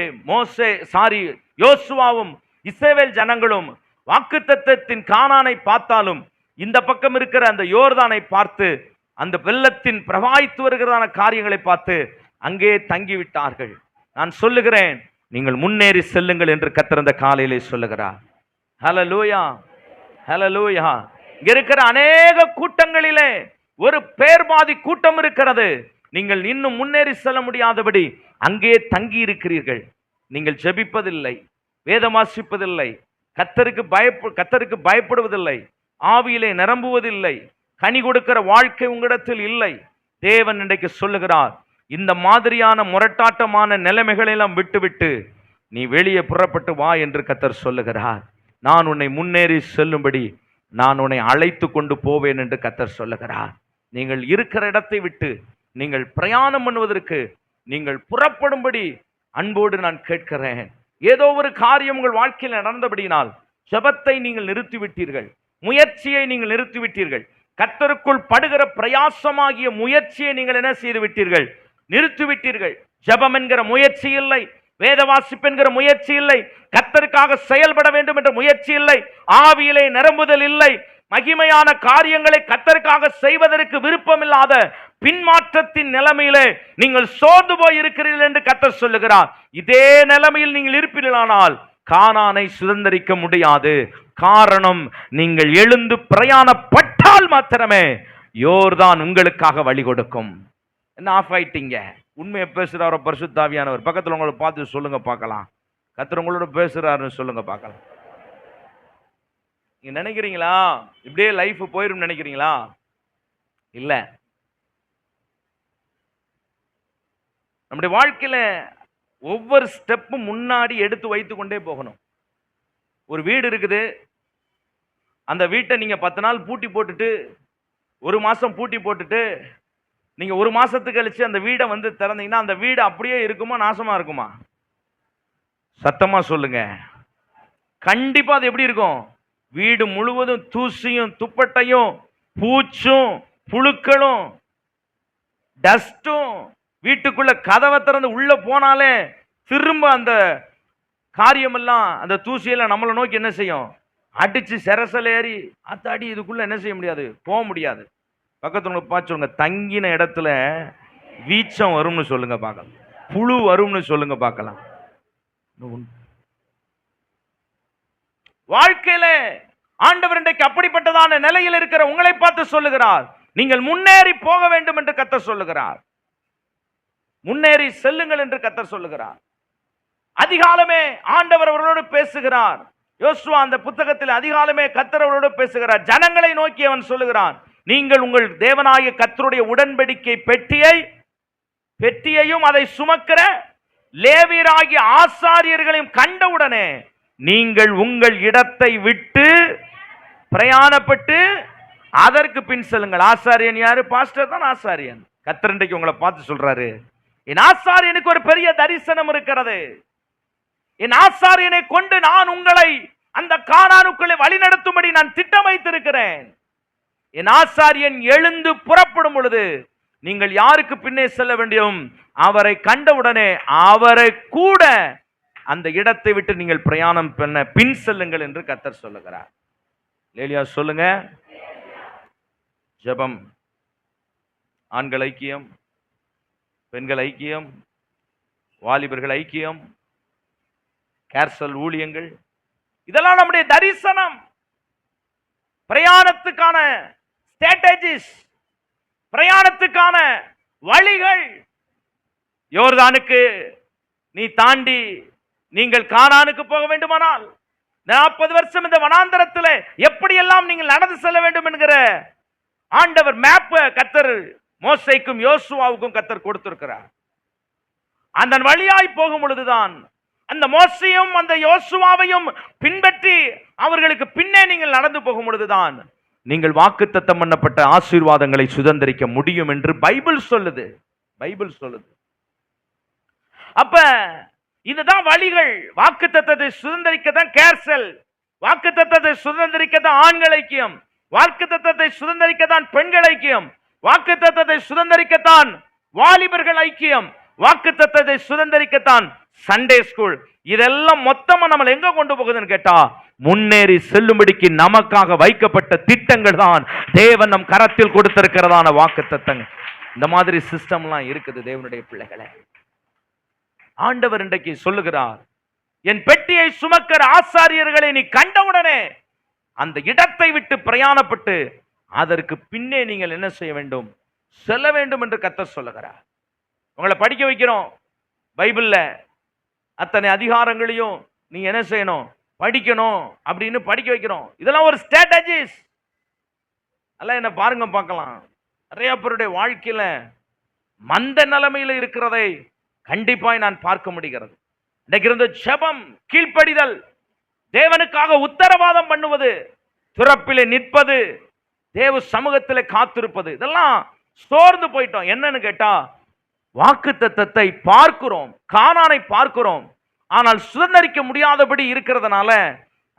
யோசுவாவும் இஸ்ரவேல் ஜனங்களும் வாக்குத்தத்தத்தின் கானானை பார்த்தாலும் இந்த பக்கம் இருக்கிற அந்த யோர்தானை பார்த்து, அந்த வெள்ளத்தின் பிரவாகித்து வருகிறதான காரியங்களை பார்த்து அங்கே தங்கிவிட்டார்கள். நான் சொல்லுகிறேன், நீங்கள் முன்னேறி செல்லுங்கள் என்று கர்த்தர் அந்த காலையிலே சொல்லுகிறார். ஹல்லேலூயா, ஹல்லேலூயா. இங்க இருக்கிற அநேக கூட்டங்களிலே ஒரு பேர்பாதி கூட்டம் இருக்கிறது. நீங்கள் இன்னும் முன்னேறி செல்ல முடியாதபடி அங்கே தங்கி இருக்கிறீர்கள். நீங்கள் ஜெபிப்பதில்லை, வேதம் வாசிப்பதில்லை, கர்த்தருக்கு பயப்படுவதில்லை, ஆவியிலே நிரம்புவதில்லை, கனி கொடுக்கிற வாழ்க்கை உங்களிடத்தில் இல்லை. தேவன் இன்றைக்கு சொல்லுகிறார், இந்த மாதிரியான முரட்டாட்டமான நிலைமைகளை எல்லாம் விட்டுவிட்டு நீ வெளியே புறப்பட்டு வா என்று கர்த்தர் சொல்லுகிறார். நான் உன்னை முன்னேறி செல்லும்படி நான் உன்னை அழைத்து கொண்டு போவேன் என்று கர்த்தர் சொல்லுகிறார். நீங்கள் இருக்கிற இடத்தை விட்டு நீங்கள் பிரயாணம் பண்ணுவதற்கு நீங்கள் புறப்படும்படி அன்போடு நான் கேட்கிறேன். ஏதோ ஒரு காரியம் உங்கள் வாழ்க்கையில் நடந்தபடினால் ஜெபத்தை நீங்கள் நிறுத்திவிட்டீர்கள், முயற்சியை நீங்கள் நிறுத்திவிட்டீர்கள். கர்த்தருக்குள் படுகிற பிரயாசமாகிய முயற்சியை நீங்கள் என்ன செய்து விட்டீர்கள்? நிறுத்திவிட்டீர்கள். ஜெபம் என்கிற முயற்சி இல்லை, வேத வாசிப்பு என்கிற முயற்சி இல்லை, கர்த்தருக்காக செயல்பட வேண்டும் என்ற முயற்சி இல்லை, ஆவியிலே நிரம்புதல் இல்லை, மகிமையான காரியங்களை கர்த்தருக்காக செய்வதற்கு விருப்பமில்லாத பின்மாற்றத்தின் நிலைமையிலே நீங்கள் சோர்ந்து போய் இருக்கிறீர்கள் என்று கர்த்தர் சொல்லுகிறார். இதே நிலைமையில் நீங்கள் இருப்பீர்களானால் கானானை சுதந்தரிக்க முடியாது. காரணம், நீங்கள் எழுந்து பிரயாணப்பட்டால் மாத்திரமே யோர்தான் உங்களுக்காக வழி கொடுக்கும். என்ன ஆஃப் ஆயிட்டீங்க? உண்மையை பேசுறாரோ பரிசுத்த ஆவியானவர்? பக்கத்தில் உங்களை பார்த்து சொல்லுங்க பார்க்கலாம். கர்த்தர் உங்களோட பேசுறாருன்னு சொல்லுங்க பார்க்கலாம். நீங்க நினைக்கிறீங்களா இப்படியே லைஃப் போயிரும் நினைக்கிறீங்களா? இல்ல. நம்முடைய வாழ்க்கையில ஒவ்வொரு ஸ்டெப்பும் முன்னாடி எடுத்து வைத்து கொண்டே போகணும். ஒரு வீடு இருக்குது, அந்த வீட்டை நீங்க 10 நாள் பூட்டி போட்டுட்டு, 1 மாசம் பூட்டி போட்டுட்டு, நீங்க 1 மாசத்துக்கு கழிச்சு அந்த வீடை வந்து திறந்தீங்கன்னா அந்த வீடு அப்படியே இருக்குமா, நாசமா இருக்குமா? சத்தமா சொல்லுங்க. கண்டிப்பா அது எப்படி இருக்கும்? வீடு முழுவதும் தூசியும் துப்பட்டையும் பூச்சும் புழுக்களும் டஸ்டும், வீட்டுக்குள்ள கதவை திறந்து உள்ள போனாலே திரும்ப அந்த காரியமெல்லாம், அந்த தூசியெல்லாம் நம்மளை நோக்கி என்ன செய்யும்? அடிச்சு செரசல் ஏறி அத்தாடி இதுக்குள்ள என்ன செய்ய முடியாது, போக முடியாது. பக்கத்துல பார்த்து சொல்லுங்க, தங்கின இடத்துல வீச்சம் வரும்னு சொல்லுங்க பார்க்கலாம், புழு வரும்னு சொல்லுங்க பார்க்கலாம். வாழ்க்கையில ஆண்டவர் இன்றைக்கு அப்படிப்பட்டதான நிலையில் இருக்கிற உங்களை பார்த்து சொல்லுகிறார், நீங்கள் முன்னேறி போக வேண்டும் என்று கர்த்தர் சொல்லுகிறார். முன்னேறி செல்லுங்கள் என்று கர்த்தர் சொல்லுகிறார். அதிகாலமே ஆண்டவர் அவர்களோடு பேசுகிறார். யோசுவா அந்த புத்தகத்தில் அதிகாலமே கர்த்தர் அவர்களோடு பேசுகிறார். ஜனங்களை நோக்கி அவன் சொல்லுகிறான், நீங்கள் உங்கள் தேவனாகிய கர்த்தருடைய உடன்படிக்கை பெட்டியையும் அதை சுமக்கிற லேவியராகிய ஆசாரியர்களையும் கண்டவுடனே நீங்கள் உங்கள் இடத்தை விட்டு பிரயாணப்பட்டு அதற்கு பின் செல்லுங்கள். ஆசாரியன் யாரு? பாஸ்டர் தான் ஆசாரியன். கர்த்தர் இன்றைக்கு உங்களை பார்த்து சொல்றாரு, என் ஆசாரியனுக்கு ஒரு பெரிய தரிசனம் இருக்கிறது. என் ஆசாரியனை கொண்டு நான் உங்களை அந்த கானானுக்குள்ளே வழிநடத்தும்படி நான் திட்டம் வைத்திருக்கிறேன். என் ஆசாரியன் எழுந்து புறப்படும் பொழுது நீங்கள் யாருக்கு பின்னே செல்ல வேண்டும்? அவரை கண்டவுடனே அவரை கூட அந்த இடத்தை விட்டு நீங்கள் பிரயாணம் பண்ண பின் செல்லுங்கள் என்று கர்த்தர் சொல்லுகிறார். லேலியா சொல்லுங்க. ஜெபம், ஆண்கள் ஐக்கியம், பெண்கள் ஐக்கியம், வாலிபர்கள் ஐக்கியம், கேர்சல் ஊழியங்கள், இதெல்லாம் நம்முடைய தரிசனம். பிரயாணத்துக்கான ஸ்ட்ராட்டஜிஸ், பிரயாணத்துக்கான வழிகள். யோர்தானுக்கு நீ தாண்டி நீங்கள் கானானுக்கு போக வேண்டுமானால் 40 வருஷம் இந்த வனாந்தரத்தில் எப்படியெல்லாம் நீங்கள் நடந்து செல்ல வேண்டும் என்கிற ஆண்டவர் மேப் கர்த்தர் மோசேக்கும் யோசுவாவுக்கும் கர்த்தர் கொடுத்திருக்கிறார். அந்த வழியாய் போகும் பொழுதுதான் அந்த மோசேயும் அந்த யோசுவாவையும் பின்பற்றி அவர்களுக்கு பின்னே நீங்கள் நடந்து போகும் பொழுதுதான் நீங்கள் வாக்குத்தத்தம் பண்ணப்பட்ட ஆசீர்வாதங்களை சுதந்திரிக்க முடியும் என்று பைபிள் சொல்லுது. பைபிள் சொல்லுது. அப்ப இதுதான் வழிகள். வாக்குத்தத்தத்தை சுதந்திரிக்கத்தான் கேர்சல், வாக்குத்தத்தத்தை சுதந்திரிக்கத்தான் ஆண்கள் ஐக்கியம், வாக்குத்தத்தத்தை சுதந்திரிக்கத்தான் பெண்கள் ஐக்கியம், வாக்குத்தத்தத்தை சுதந்திரிக்கத்தான் வாலிபர்கள் ஐக்கியம், வாக்குத்தத்தத்தை சுதந்திரிக்கத்தான் சண்டே ஸ்கூல். இதெல்லாம் மொத்தமா நம்ம எங்க கொண்டு போகுதுன்னு கேட்டா, முன்னேறி செல்லும்படிக்கு நமக்காக வைக்கப்பட்ட திட்டங்கள் தான் தேவன் நம் கரத்தில் கொடுத்திருக்கிறதான வாக்குத்தத்தங்கள். இந்த மாதிரி சிஸ்டம்லாம் இருக்குது தேவனுடைய பிள்ளைகளே. ஆண்டவர் இன்றைக்கு சொல்லுகிறார், என் பெட்டியை சுமக்கிற ஆசாரியர்களை நீ கண்டவுடனே அந்த இடத்தை விட்டு பிரயாணப்பட்டு அதற்கு பின்னே நீங்கள் என்ன செய்ய வேண்டும்? செல்ல வேண்டும் என்று கர்த்தர் சொல்லுகிறார். உங்களை படிக்க வைக்கிறோம். பைபிள்ல அத்தனை அதிகாரங்களையும் நீ என்ன செய்யணும், படிக்கணும் அப்படின்னு படிக்க வைக்கிறோம். இதெல்லாம் ஒரு ஸ்ட்ராட்டஜிஸ். அல்ல என்ன பாருங்க பார்க்கலாம். நிறைய பேருடைய வாழ்க்கையில மந்த நிலைமையில இருக்கிறதை கண்டிப்பாய் நான் பார்க்க முடிகிறது. இன்னைக்கு இருந்த ஜெபம், கீழ்ப்படிதல், தேவனுக்காக உத்தரவாதம் பண்ணுவது, திறப்பிலே நிற்பது, தேவ சமூகத்திலே காத்திருப்பது, இதெல்லாம் சோர்ந்து போயிட்டோம். என்னன்னு கேட்டா, வாக்குத்தத்தத்தை பார்க்கிறோம், கானானை பார்க்கிறோம், ஆனால் சுதந்திரிக்க முடியாதபடி இருக்கிறதுனால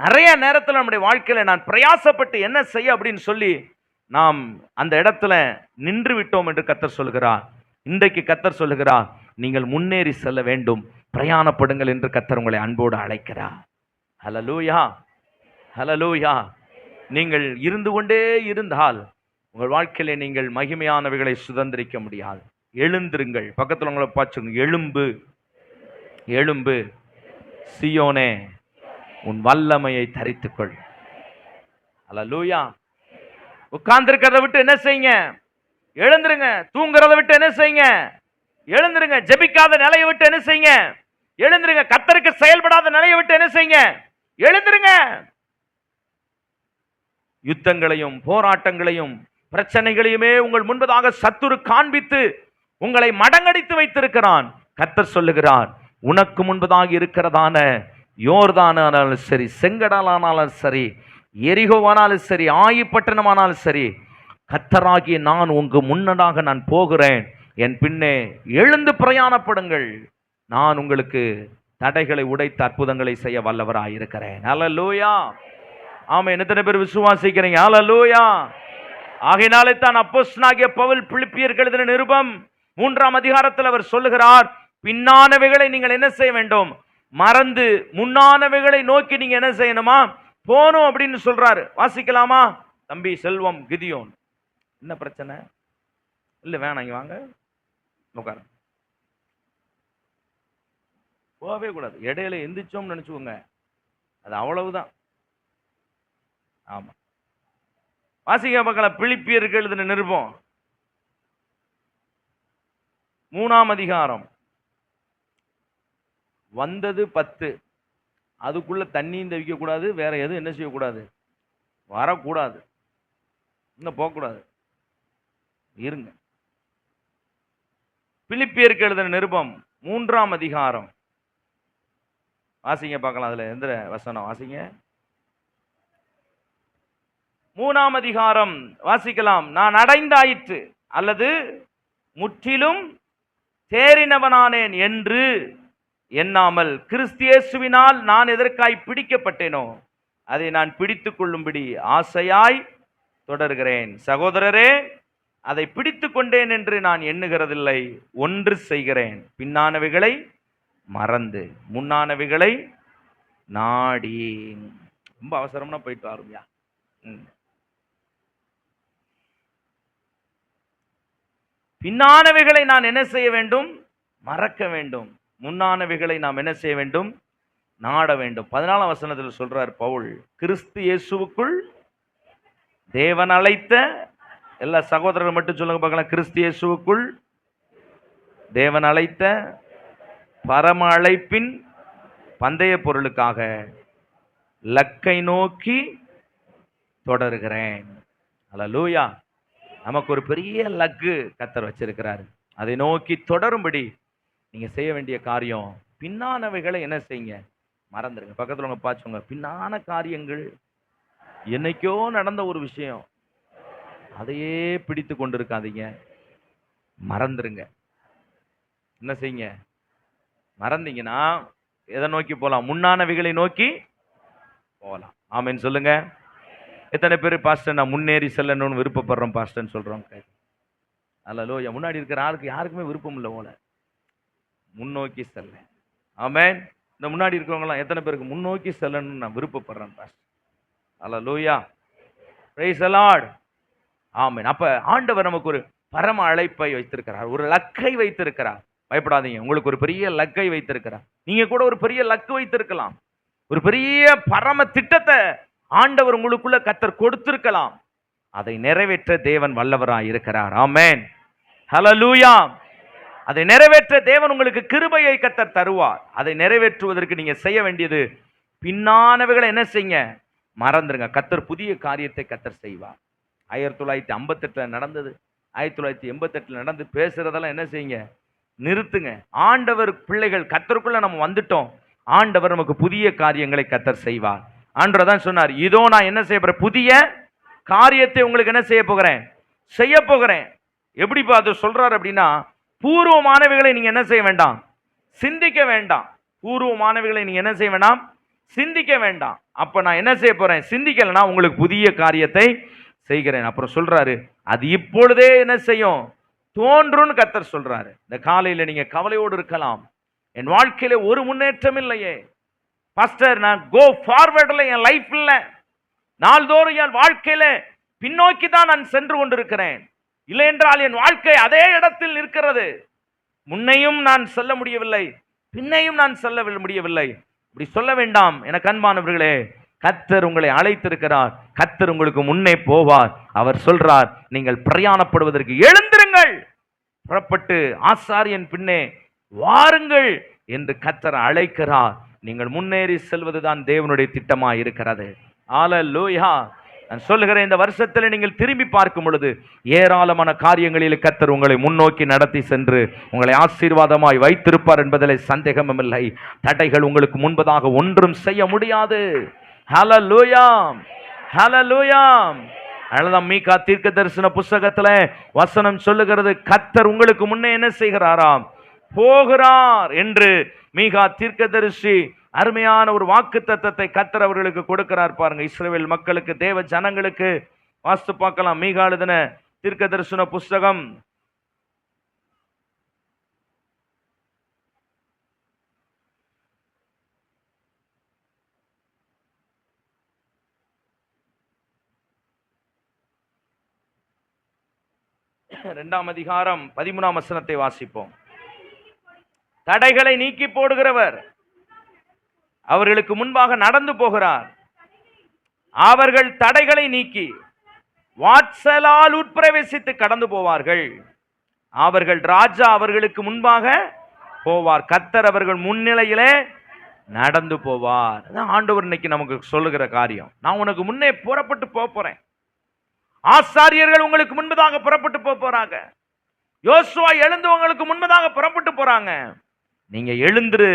நிறைய நேரத்தில் நம்முடைய வாழ்க்கையில நான் பிரயாசப்பட்டு என்ன செய்ய அப்படின்னு சொல்லி நாம் அந்த இடத்துல நின்று விட்டோம் என்று கர்த்தர் சொல்கிறார். இன்றைக்கு கர்த்தர் சொல்லுகிறார், நீங்கள் முன்னேறி செல்ல வேண்டும், பிரயாணப்படுங்கள் என்று கர்த்தர் உங்களை அன்போடு அழைக்கிறார். ஹல்லேலூயா, ஹல்லேலூயா. நீங்கள் இருந்து கொண்டே இருந்தால் உங்கள் வாழ்க்கையிலே நீங்கள் மகிமையானவைகளை சுதந்திரிக்க முடியாது. எழுந்திருங்கள். பக்கத்தில் உங்களை பார்த்து, எழும்பு, எழும்பு, சீயோனே உன் வல்லமையை தரித்துக்கொள். ஹல்லேலூயா. உட்கார்ந்திருக்கிறத விட்டு என்ன செய்யுங்க, எழுந்திருங்க. தூங்குறத விட்டு என்ன செய்யுங்க, எழுந்திருங்க. ஜெபிக்காத நிலையை விட்டு என்ன செய்யுங்க, எழுந்திருங்க. கர்த்தருக்கு செயல்படாத நிலையை விட்டு என்ன செய்யுங்க, எழுந்திருங்க. யுத்தங்களையும் போராட்டங்களையும் பிரச்சனைகளையுமே உங்கள் முன்பதாக சத்துரு காண்பித்து உங்களை மடங்கடித்து வைத்திருக்கிறான். கர்த்தர் சொல்லுகிறார், உனக்கு முன்பதாக இருக்கிறதான யோர்தானாலும் சரி, செங்கடலானாலும் சரி, எரிகோவானாலும் சரி, ஆயிப்பட்டணமானாலும் சரி, கர்த்தராகிய நான் உங்க முன்னதாக நான் போகிறேன், என் பின்னே எழுந்து பிரயாணப்படுங்கள், நான் உங்களுக்கு தடைகளை உடைத்து அற்புதங்களை செய்ய வல்லவராய் இருக்கிறேன். ஹல்லேலூயா. ஆமென். எத்தனை பேர் விசுவாசிக்கிறீங்க? ஹல்லேலூயா. ஆகையினாலே தான் அப்போஸ்தலனாகிய பவுல் பிலிப்பியருக்கு எழுதின நிருபம் 3ஆம் அதிகாரத்தில் அவர் சொல்லுகிறார், பின்னானவைகளை நீங்கள் என்ன செய்ய வேண்டும், மறந்து முன்னானவைகளை நோக்கி நீங்க என்ன செய்யணுமா, போகணும் அப்படின்னு சொல்றாரு. வாசிக்கலாமா? தம்பி செல்வம் கிதியோன். என்ன பிரச்சனை? இல்ல வேணாம், இங்க வாங்க உட்கார. போகவே கூடாது. இடையில எந்திரிச்சோம்னு நினைச்சுக்கோங்க, அது அவ்வளவுதான். ஆமா, வாசிக்க பார்க்கலாம். பிலிப்பியருக்கு எழுதின நிருபம் 3ஆம் அதிகாரம். வந்தது 10, அதுக்குள்ள தண்ணியும் தவிக்க கூடாது, வேற எதுவும் என்ன செய்யக்கூடாது, வரக்கூடாது, இன்னும் போகக்கூடாது, இருங்க. பிலிப்பியருக்கு எழுதின நிருபம் 3ஆம் அதிகாரம் வாசிங்க பார்க்கலாம். அதுல எந்த வசனம் வாசிங்க? 3ஆம் அதிகாரம் வாசிக்கலாம். நான் அடைந்தாயிற்று அல்லது முற்றிலும் தேறினவனானேன் என்று எண்ணாமல் கிறிஸ்து இயேசுவினால் நான் எதற்காய் பிடிக்கப்பட்டேனோ அதை நான் பிடித்துக் கொள்ளும்படி ஆசையாய் தொடர்கிறேன். சகோதரரே, அதை பிடித்துக் கொண்டேன் என்று நான் எண்ணுகிறதில்லை, ஒன்று செய்கிறேன், பின்னானவைகளை மறந்து முன்னானவைகளை நாடி. ரொம்ப அவசரம்னா போயிட்டு வாருமையா. பின்னானவைகளை நான் என்ன செய்ய வேண்டும், மறக்க வேண்டும். முன்னானவைகளை நாம் என்ன செய்ய வேண்டும், நாட வேண்டும். 14ஆம் வசனத்தில் சொல்றார் பவுல், கிறிஸ்து இயேசுவுக்குள் தேவன் அழைத்த எல்லா சகோதரர்கள் மட்டும் சொல்லுங்க பார்க்கலாம். கிறிஸ்து இயேசுவுக்குள் தேவன் அழைத்த பரம அழைப்பின் பந்தய பொருளுக்காக லக்கை நோக்கி தொடர்கிறேன். ஹல்லேலூயா. நமக்கு ஒரு பெரிய லக்கு கர்த்தர் வச்சிருக்கிறாரு. அதை நோக்கி தொடரும்படி நீங்க செய்ய வேண்டிய காரியம், பின்னானவைகளை என்ன செய்யுங்க, மறந்துடுங்க. பக்கத்துல உங்க பாச்சுங்க, பின்னான காரியங்கள் என்னைக்கோ நடந்த ஒரு விஷயம், அதையே பிடித்து கொண்டிருக்காதீங்க, மறந்துருங்க. என்ன செய்யுங்க, மறந்தீங்கன்னா எதை நோக்கி போகலாம், முன்னானவைகளை நோக்கி போகலாம். ஆமென் சொல்லுங்க. எத்தனை பேர் பாஸ்டர் நான் முன்னேறி செல்லணும்னு விருப்பப்படுறோம் பாஸ்டர்ன்னு சொல்றோம்? ஹல்லேலூயா. முன்னாடி இருக்கிற ஆளுக்கு யாருக்குமே விருப்பம் இல்லை போல முன்னோக்கி செல்ல. ஆமென். இந்த முன்னாடி இருக்கிறவங்களாம் எத்தனை பேருக்கு முன்னோக்கி செல்லணும்னு நான் விருப்பப்படுறேன் pastor? Hallelujah. Praise the Lord. Amen. அப்ப ஆண்டவர் நமக்கு ஒரு பரம அழைப்பை வைத்திருக்கிறார், ஒரு லக்கை வைத்திருக்கிறார். பயப்படாதீங்க, உங்களுக்கு ஒரு பெரிய லக்கை வைத்திருக்கிறார். நீங்க கூட ஒரு பெரிய லக்கு வைத்திருக்கலாம், ஒரு பெரிய பரம திட்டத்தை ஆண்டவர் உங்களுக்குள்ள கர்த்தர் கொடுத்திருக்கலாம். அதை நிறைவேற்ற தேவன் வல்லவராய் இருக்கிறார். ஆமென். ஹல்லேலூயா. அதை நிறைவேற்ற தேவன் உங்களுக்கு கிருபையை கர்த்தர் தருவார். அதை நிறைவேற்றுவதற்கு நீங்க செய்ய வேண்டியது, பின்னானவைகளை என்ன செய்யுங்க, மறந்துருங்க. கர்த்தர் புதிய காரியத்தை கர்த்தர் செய்வார். 1958 நடந்தது, 1988 நடந்து பேசுறதெல்லாம் என்ன செய்யுங்க, நிறுத்துங்க. ஆண்டவர் பிள்ளைகள் கர்த்தருக்குள்ள நம்ம வந்துட்டோம். ஆண்டவர் நமக்கு புதிய காரியங்களை கர்த்தர் செய்வார். ஆண்டவர் தான் சொன்னார், இதோ நான் என்ன செய்ய போறேன், புதிய காரியத்தை உங்களுக்கு என்ன செய்ய போகிறேன், செய்ய போகிறேன். எப்படி அது சொல்றாரு அப்படின்னா, பூர்வமானவைகளை நீங்க என்ன செய்ய வேண்டாம், சிந்திக்க வேண்டாம். பூர்வமானவைகளை நீங்க என்ன செய்ய வேண்டாம், சிந்திக்க வேண்டாம். அப்ப நான் என்ன செய்ய போறேன், சிந்திக்கலனா உங்களுக்கு புதிய காரியத்தை செய்கிறேன். அப்புறம் சொல்றாரு, அது இப்பொழுதே என்ன செய்யும், தோன்றும்னு கர்த்தர் சொல்றாரு. இந்த காலையில நீங்க கவலையோடு இருக்கலாம், என் வாழ்க்கையில ஒரு முன்னேற்றம் இல்லையே பாஸ்டர், நான் கோ ஃபார்வர்ட்ல என் லைஃப் இல்ல, நாள்தோறும் என் வாழ்க்கையில பின்னோக்கி தான் நான் சென்று கொண்டிருக்கிறேன், இல்லை என்றால் என் வாழ்க்கை அதே இடத்தில் இருக்கிறது, முன்னையும் நான் செல்ல முடியவில்லை, பின்னையும் நான் செல்ல முடியவில்லை. இப்படி சொல்ல வேண்டாம் எனக்கு அன்பானவர்களே. கர்த்தர் உங்களை அழைத்திருக்கிறார், கர்த்தர் உங்களுக்கு முன்னே போவார். அவர் சொல்றார், நீங்கள் பிரயாணப்படுவதற்கு எழுந்திருங்கள், புறப்பட்டு ஆசாரியன் பின்னே வாருங்கள் என்று கர்த்தர் அழைக்கிறார். நீங்கள் முன்னேறி செல்வதுதான் தேவனுடைய திட்டமாக இருக்கிறது. ஹல்லேலூயா. நான் சொல்லுகிறேன், இந்த வருஷத்தில் நீங்கள் திரும்பி பார்க்கும் பொழுது ஏராளமான காரியங்களில் கர்த்தர் உங்களை முன்னோக்கி நடத்தி சென்று உங்களை ஆசீர்வாதமாய் வைத்திருப்பார் என்பதில் சந்தேகமும் இல்லை. தடைகள் உங்களுக்கு முன்பதாக ஒன்றும் செய்ய முடியாது. ஹல்லேலூயா, ஹல்லேலூயா. அதனால்தான் மீகா தீர்க்க தரிசன புஸ்தகத்துல வசனம் சொல்லுகிறது, கர்த்தர் உங்களுக்கு முன்னே என்ன செய்கிறாராம், போகிறார் என்று. மீகா தீர்க்கதரிசி அருமையான ஒரு வாக்கு தத்தத்தை கர்த்தர் அவர்களுக்கு கொடுக்கிறார் பாருங்க, இஸ்ரவேல் மக்களுக்கு, தேவ ஜனங்களுக்கு. வாஸ்து பார்க்கலாம், மீகா எழுதின தீர்க்க தரிசன புஸ்தகம் 2ஆம் அதிகாரம் 13ஆம் வசனத்தை வாசிப்போம். தடைகளை நீக்கி போடுகிறவர் அவர்களுக்கு முன்பாக நடந்து போகிறார். அவர்கள் தடைகளை நீக்கி வாட்சலால் உட்பிரவேசித்து கடந்து போவார்கள். அவர்கள் ராஜா அவர்களுக்கு முன்பாக போவார். கர்த்தர் அவர்கள் முன்னிலையிலே நடந்து போவார். ஆண்டவர் இன்னைக்கு நமக்கு சொல்லுகிற காரியம், நான் உனக்கு முன்னே புறப்பட்டு போறேன். ஆசாரியர்கள் உங்களுக்கு முன்பதாக புறப்பட்டு போறாங்க. யோசுவா எழுந்து உங்களுக்கு முன்பதாக புறப்பட்டு போறாங்க. நீங்க எழுந்து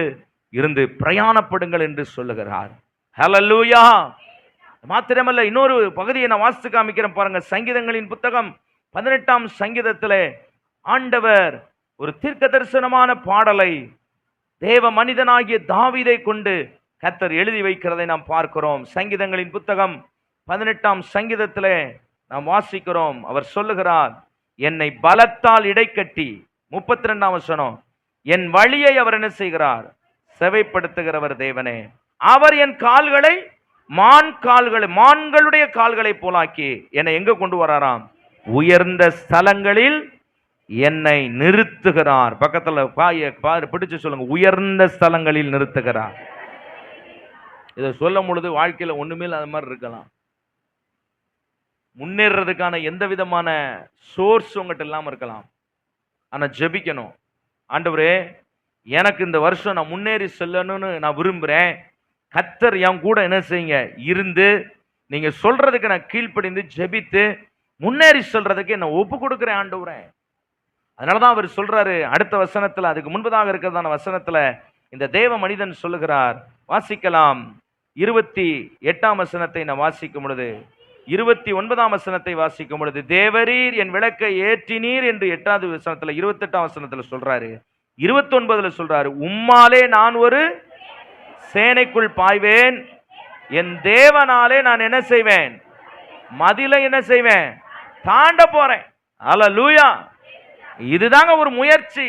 இருந்து பிரயாணப்படுங்கள் என்று சொல்லுகிறார். ஹல்லேலூயா. மாத்திரமல்ல, இன்னொரு பகுதியை நான் வாசித்து காமிக்கிறேன் பாருங்க. சங்கீதங்களின் புத்தகம் 18ஆம் சங்கீதத்திலே ஆண்டவர் ஒரு தீர்க்க தரிசனமான பாடலை தேவ மனிதனாகிய தாவீதை கொண்டு கர்த்தர் எழுதி வைக்கிறதை நாம் பார்க்கிறோம். சங்கீதங்களின் புத்தகம் 18ஆம் சங்கீதத்திலே நாம் வாசிக்கிறோம். அவர் சொல்லுகிறார், என்னை பலத்தால் இடைக்கட்டி, 32ஆம் வசனம், என் வழியை அவர் என்ன செய்கிறார், செவைப்படுத்துகிறவர் தேவனே. அவர் என் கால்களை மான்களுடைய கால்களை போலாக்கி என்னை எங்க கொண்டு வராராம், உயர்ந்த ஸ்தலங்களில் என்னை நிறுத்துகிறார். பக்கத்துல பிடிச்சு சொல்லுங்க, உயர்ந்த ஸ்தலங்களில் நிறுத்துகிறார். இதை சொல்லும் பொழுது வாழ்க்கையில ஒண்ணுமே இல்லாத மாதிரி இருக்கலாம். முன்னேறதுக்கான எந்த விதமான சோர்ஸ் உங்ககிட்ட இல்லாம இருக்கலாம். ஆனா ஜெபிக்கணும், ஆண்டவரே எனக்கு இந்த வருஷம் நான் முன்னேறி செல்லணும்னு நான் விரும்புறேன். கர்த்தர் என் கூட என்ன செய்யுங்க இருந்து, நீங்க சொல்றதுக்கு நான் கீழ்ப்படிந்து ஜெபித்து முன்னேறி சொல்றதுக்கு என்ன ஒப்பு கொடுக்கிறேன் ஆண்டவரே. அதனாலதான் அவர் சொல்றாரு அடுத்த வசனத்துல, அதுக்கு முன்பதாக இருக்கிறதான வசனத்துல இந்த தேவ மனிதன் சொல்லுகிறார். வாசிக்கலாம். 28ஆம் வசனத்தை நான் வாசிக்கும் பொழுது, 29ஆம் வசனத்தை வாசிக்கும் பொழுது, தேவரீர் என் விளக்கை ஏற்றினீர் என்று 8வது வசனத்துல, 28ஆம் வசனத்துல சொல்றாரு. 29ல சொல்றாரு, உம்மாலே நான் ஒரு சேனைக்குள் பாய்வேன், என் தேவனாலே நான் என்ன செய்வேன், மதிலை என்ன செய்வேன், தாண்ட போறேன். அல்லேலூயா. இதுதாங்க ஒரு முயற்சி.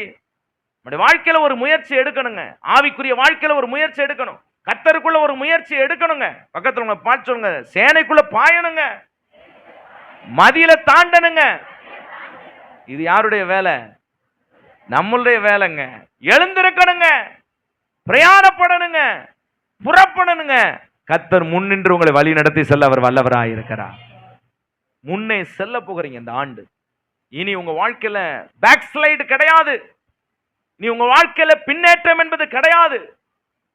நம்முடைய வாழ்க்கையில ஒரு முயற்சி எடுக்கணுங்க. ஆவிக்குரிய வாழ்க்கையில ஒரு முயற்சி எடுக்கணும். கர்த்தருக்குள்ள ஒரு முயற்சி எடுக்கணுங்க. பக்கத்துல உங்க பார்த்து சொல்லுங்க, சேனைக்குள்ள பாயணுங்க, மதியில தாண்டனுங்க. இது யாருடைய வேலை? நம்மளுடைய வேலைங்க. எழுந்திருக்கணுங்க, பிரயாணப்படணுங்க, புறப்படணுங்க. கர்த்தர் முன்னின்று உங்களை வழி நடத்தி செல்ல அவர் வல்லவராக இருக்கிறார். முன்னே செல்ல போகிறீங்க. இந்த ஆண்டு இனி உங்க வாழ்க்கையில பேக் ஸ்லைடு கிடையாது. நீ உங்க வாழ்க்கையில பின்னேற்றம் என்பது கிடையாது.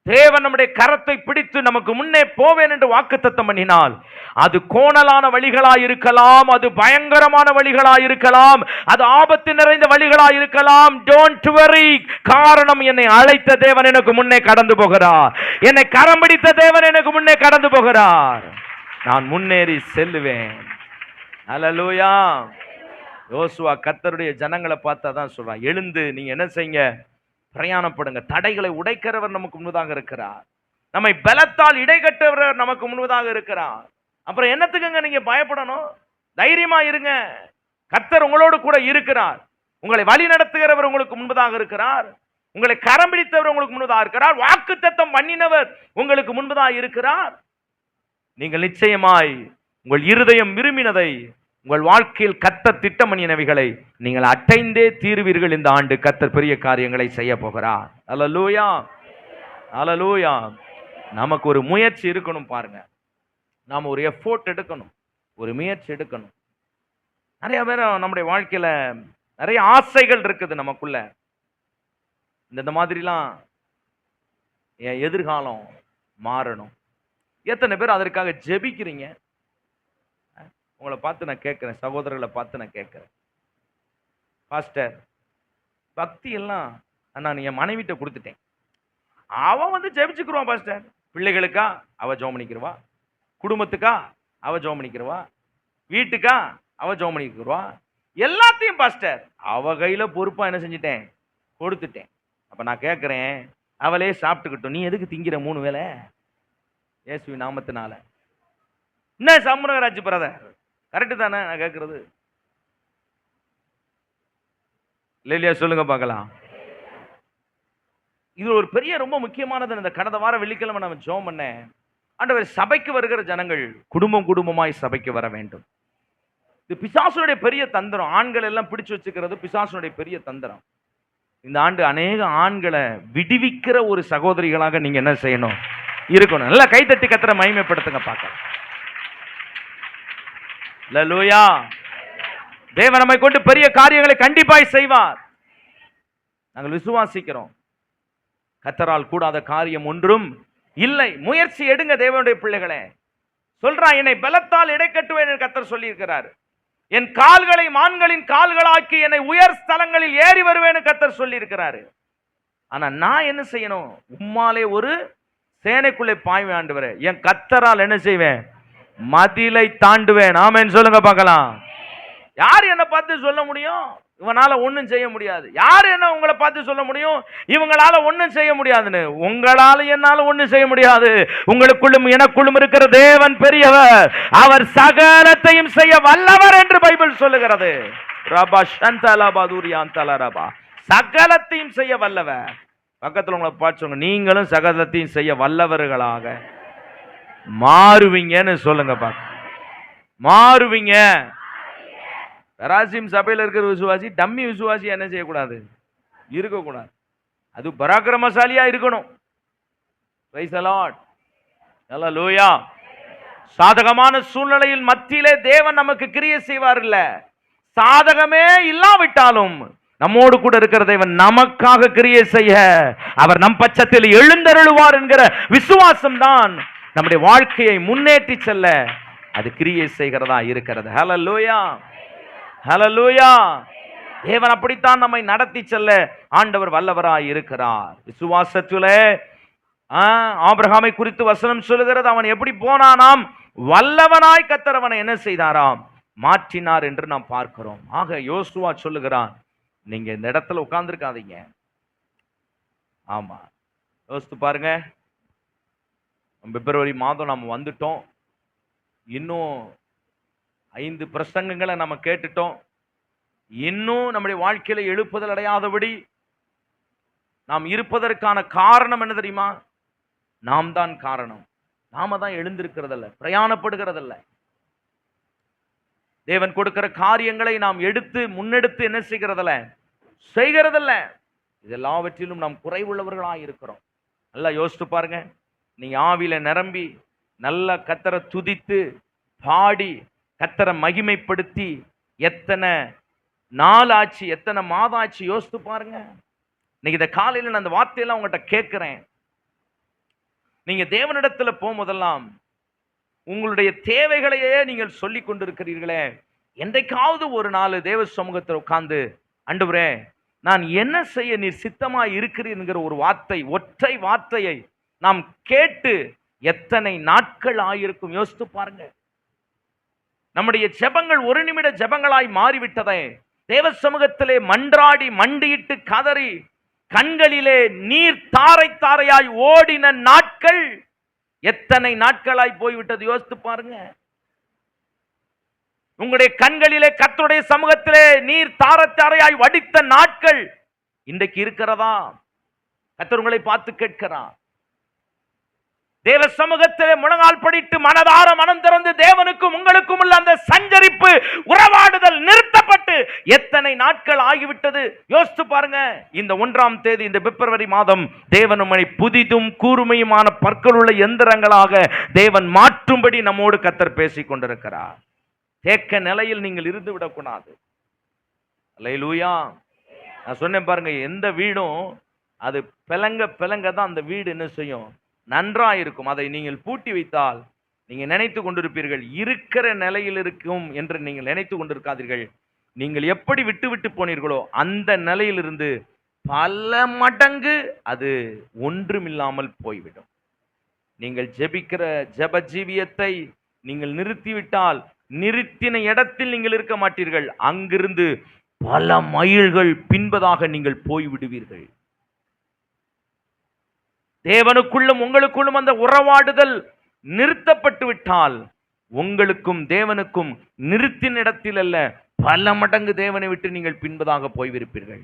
தேவன் நம்முடைய கரத்தை பிடித்து நமக்கு முன்னே போவேன் என்று வாக்குத்தத்தம் பண்ணினால், அது கோணலான வழிகளாய் இருக்கலாம், அது பயங்கரமான வழிகளாய் இருக்கலாம், அது ஆபத்து நிறைந்த வழிகளாய் இருக்கலாம். Don't worry. காரணம், என்னை அழைத்த தேவன் எனக்கு முன்னே கடந்து போகிறார். என்னை கரம் பிடித்த தேவன் எனக்கு முன்னே கடந்து போகிறார். நான் முன்னேறி செல்லுவேன். அல்லேலூயா. யோசுவா கர்த்தருடைய ஜனங்களை பார்த்தா தான் சொல்றான், எழுந்து நீங்க என்ன செய்யுங்க, பிரயாணப்படுங்க. தடைகளை உடைக்கிறவர் நமக்கு முன்பதாக இருக்கிறார். நம்மை பலத்தால் இடைகட்டவர் நமக்கு முன்பதாக இருக்கிறார். அப்புறம் என்னத்துக்குங்க நீங்க பயப்படணும்? தைரியமா இருங்க. கர்த்தர் உங்களோடு கூட இருக்கிறார். உங்களை வழி நடத்துகிறவர் உங்களுக்கு முன்பதாக இருக்கிறார். உங்களை கரம் பிடித்தவர் உங்களுக்கு முன்பதாக இருக்கிறார். வாக்குத்தத்தம் பண்ணினவர் உங்களுக்கு முன்பதாக இருக்கிறார். நீங்கள் நிச்சயமாய் உங்கள் இருதயம் விரும்பினதை, உங்கள் வாழ்க்கையில் கர்த்தர் திட்டம் பண்ணினவைகளை நீங்கள் அடைந்தே தீர்வீர்கள். இந்த ஆண்டு கர்த்தர் பெரிய காரியங்களை செய்ய போகிறார். அல்லேலூயா, அல்லேலூயா. நமக்கு ஒரு முயற்சி இருக்கணும். பாருங்க, நாம ஒரு எஃபோர்ட் எடுக்கணும், ஒரு முயற்சி எடுக்கணும். நிறைய பேர் நம்முடைய வாழ்க்கையில நிறைய ஆசைகள் இருக்குது நமக்குள்ள. இந்த மாதிரிலாம் என் எதிர்காலம் மாறணும். எத்தனை பேர் அதற்காக ஜெபிக்கிறீங்க? உங்களை பார்த்து நான் கேட்கிறேன், சகோதரர்களை பார்த்து நான் கேட்கிறேன், பாஸ்டர் பக்தி எல்லாம் நான் என் மனைவிட்ட கொடுத்துட்டேன், அவன் வந்து ஜெபிச்சுக்குருவான் பாஸ்டர். பிள்ளைகளுக்கா அவ ஜெபம் பண்ணிக்கிறவா, குடும்பத்துக்கா அவ ஜெபம் பண்ணிக்கிறவா, வீட்டுக்கா அவ ஜெபம் பண்ணிக்கிறவா, எல்லாத்தையும் பாஸ்டர் அவ கையில பொறுப்பா என்ன செஞ்சிட்டேன், கொடுத்துட்டேன். அப்ப நான் கேட்கிறேன், அவளே சாப்பிட்டுக்கிட்டோம், நீ எதுக்கு திங்கிற 3 வேளை? இயேசுவின் நாமத்தினால. என்ன சமுரகராஜ் பிரதர், கரெக்டு தானே நான் கேட்கறது? இல்லையா? சொல்லுங்க பார்க்கலாம். இது ஒரு பெரிய ரொம்ப முக்கியமானது. இந்த கடந்த வாரம் வெள்ளிக்கிழமை நம்ம ஜெபம் பண்ணேன், ஆண்டவர் சபைக்கு வருகிற ஜனங்கள் குடும்பம் குடும்பமாய் சபைக்கு வர வேண்டும். இது பிசாசுடைய பெரிய தந்திரம். ஆண்கள் எல்லாம் பிடிச்சு வச்சுக்கிறது பிசாசுடைய பெரிய தந்திரம். இந்த ஆண்டு அநேக ஆண்களை விடுவிக்கிற ஒரு சகோதரிகளாக நீங்க என்ன செய்யணும், இருக்கணும். நல்லா கைத்தட்டி கர்த்தரை மகிமைப்படுத்துங்க பார்க்கலாம். அல்லேலூயா. தேவன் நம்மை கொண்டு பெரிய காரியங்களை கண்டிப்பாய் செய்வார். நாங்கள் விசுவாசிக்கிறோம். கர்த்தரால் கூடாத காரியம் ஒன்றும் இல்லை. முயற்சி எடுங்க தேவனுடைய பிள்ளைகளே. சொல்றான், என்னை பலத்தால் இடை கட்டுவேன் என்று கர்த்தர் சொல்லி இருக்கிறார். என் கால்களை மான்களின் கால்களாக்கி என்னை உயர் ஸ்தலங்களில் ஏறி வருவேன்னு கர்த்தர் சொல்லி இருக்கிறாரு. ஆனா நான் என்ன செய்யணும்? உம்மாலே ஒரு சேனைக்குள்ளே பாய்வேன் ஆண்டவரே. என் கர்த்தரால் என்ன செய்வேன்? மதிலை தாண்டுவேன். ஆமென் சொல்லுங்க பார்க்கலாம். யார் என்ன பார்த்து சொல்ல முடியும்? இவனால ஒன்றும் செய்ய முடியாது. யார் என்ன உங்களை பார்த்து சொல்ல முடியும்? இவங்களால ஒன்றும் செய்ய முடியாதுன்னு. உங்களால என்னால ஒன்றும் செய்ய முடியாது. உங்களுக்குள்ளும் எனக்குள்ளும் இருக்கிற தேவன் பெரியவர். அவர் சகலத்தையும் செய்ய வல்லவர் என்று பைபிள் சொல்லுகிறது. ரபா ஷந்தலா பாதுரியாந்தலா ரபா, சகலத்தையும் செய்ய வல்லவர். பக்கத்தில் உங்களை பார்த்து நீங்களும் சகலத்தையும் செய்ய வல்லவர்களாக மாறுவீங்கன்னு சொல்லுங்க. பாக்க மாறுவீங்க. பராசிம் சபையில் இருக்கிற விசுவாசி டம்மி விசுவாசி என்ன செய்யக்கூடாது? இருக்கக்கூடாது. அது பராக்கிரமசாலியா இருக்கணும். Praise the Lord. அல்லேலூயா. சாதகமான சூழ்நிலையில் மத்தியிலே தேவன் நமக்கு கிரியை செய்வார். இல்ல சாதகமே இல்லாவிட்டாலும் நம்மோடு கூட இருக்கிற தேவன் நமக்காக கிரியை செய்ய அவர் நம் பட்சத்தில் எழுந்தருளுவார் என்கிற விசுவாசம் தான் நம்முடைய வாழ்க்கையை முன்னேற்றி செல்ல அது கிரியை செய்கிறதா இருக்கிறது. ஹல்லேலூயா, ஹல்லேலூயா. தேவன் அப்படித்தான் நம்மை நடத்தி செல்ல ஆண்டவர் வல்லவராய் இருக்கிறார். விசுவாசத்திலே ஆபிரகாமை குறித்து வசனம் சொல்லுகிறது, அவன் எப்படி போனானாம், வல்லவனாய் கர்த்தர் அவனை என்ன செய்தாராம், மாற்றினார் என்று நாம் பார்க்கிறோம். ஆக யோசுவா சொல்லுகிறான், நீங்க இந்த இடத்துல உட்கார்ந்துருக்காதீங்க. ஆமா, யோசித்து பாருங்க. பிப்ரவரி மாதம் நாம் வந்துட்டோம். இன்னும் 5 பிரசங்கங்களை நம்ம கேட்டுட்டோம். இன்னும் நம்முடைய வாழ்க்கையில எழுப்புதல் அடையாதபடி நாம் இருப்பதற்கான காரணம் என்ன தெரியுமா? நாம் தான் காரணம். நாம தான் எழுந்திருக்கிறதில்ல, பிரயாணப்படுகிறதில்ல. தேவன் கொடுக்கிற காரியங்களை நாம் எடுத்து முன்னெடுத்து என்ன செய்கிறதில்ல, செய்கிறதில்ல. இதெல்லாவற்றிலும் நாம் குறைவுள்ளவர்களாக இருக்கிறோம். நல்லா யோசித்து பாருங்க. நீங்க ஆவியில நிரம்பி நல்ல கர்த்தரை துதித்து பாடி கர்த்தரை மகிமைப்படுத்தி எத்தனை நாள் ஆச்சு, எத்தனை மாதம் ஆச்சு, யோசித்து பாருங்க. இன்னைக்கு இந்த காலையில் நான் அந்த வார்த்தையெல்லாம் உங்கள்கிட்ட கேட்கிறேன். நீங்க தேவனிடத்துல போகும்போதெல்லாம் உங்களுடைய தேவைகளையே நீங்கள் சொல்லிக் கொண்டிருக்கிறீர்களே, என்றைக்காவது ஒரு நாள் தேவ சமூகத்தில் உட்கார்ந்து, ஆண்டவரே நான் என்ன செய்ய நீர் சித்தமாய் இருக்கிறீர் என்கிற ஒரு வார்த்தை, ஒற்றை வார்த்தையை நாம் கேட்டு எத்தனை நாட்கள் ஆயிருக்கும், யோசித்து பாருங்க. நம்முடைய ஜெபங்கள் ஒரு நிமிட ஜெபங்களாய் மாறிவிட்டதே. தேவ சமூகத்திலே மன்றாடி மண்டியிட்டு கதறி கண்களிலே நீர் தாரை தாரையாய் ஓடின நாட்கள் எத்தனை நாட்களாய் போய்விட்டது, யோசித்து பாருங்க. உங்களுடைய கண்களிலே கர்த்தருடைய சமூகத்திலே நீர் தாரை தாரையாய் வடித்த நாட்கள் இன்றைக்கு இருக்கிறதா? கர்த்தர் உங்களை பார்த்து கேட்கிறார். தேவ சமூகத்திலே முழங்கால் படிட்டு மனதார மனம் திறந்து தேவனுக்கும் உங்களுக்கும் உள்ள அந்த சஞ்சரிப்பு, உறவாடுதல் நிறுத்தப்பட்டு எத்தனை நாட்கள் ஆகிவிட்டது, யோசித்து பாருங்க. இந்த 1ஆம் தேதி, இந்த பிப்ரவரி மாதம், தேவன் உம்மை புதிதும் கூர்மையுமான பற்களுள்ள எந்திரங்களாக தேவன் மாற்றும்படி நம்மோடு கர்த்தர் பேசிக் கொண்டிருக்கிறார். தேக்க நிலையில் நீங்கள் இருந்து விடக்கூடாது. அல்லேலூயா. நான் சொன்னேன் பாருங்க, எந்த வீடும் அது பிளங்க பிளங்க தான் அந்த வீடு என்ன செய்யும், நன்றாக இருக்கும். அதை நீங்கள் பூட்டி வைத்தால் நீங்கள் நினைத்து கொண்டிருப்பீர்கள் இருக்கிற நிலையில் இருக்கும் என்று நீங்கள் நினைத்து கொண்டிருக்காதீர்கள். நீங்கள் எப்படி விட்டு விட்டு போனீர்களோ அந்த நிலையிலிருந்து பல மடங்கு அது ஒன்றுமில்லாமல் போய்விடும். நீங்கள் ஜெபிக்கிற ஜெப ஜீவியத்தை நீங்கள் நிறுத்திவிட்டால் நிறுத்தின இடத்தில் நீங்கள் இருக்க மாட்டீர்கள், அங்கிருந்து பல மைல்கள் பின்பதாக நீங்கள் போய்விடுவீர்கள். தேவனுக்குள்ளும் உங்களுக்குள்ளும் அந்த உறவாடுதல் நிறுத்தப்பட்டு விட்டால் உங்களுக்கும் தேவனுக்கும் நிறுத்தின இடத்தில் அல்ல, பல மடங்கு தேவனை விட்டு நீங்கள் பின்பதாக போய்விருப்பீர்கள்.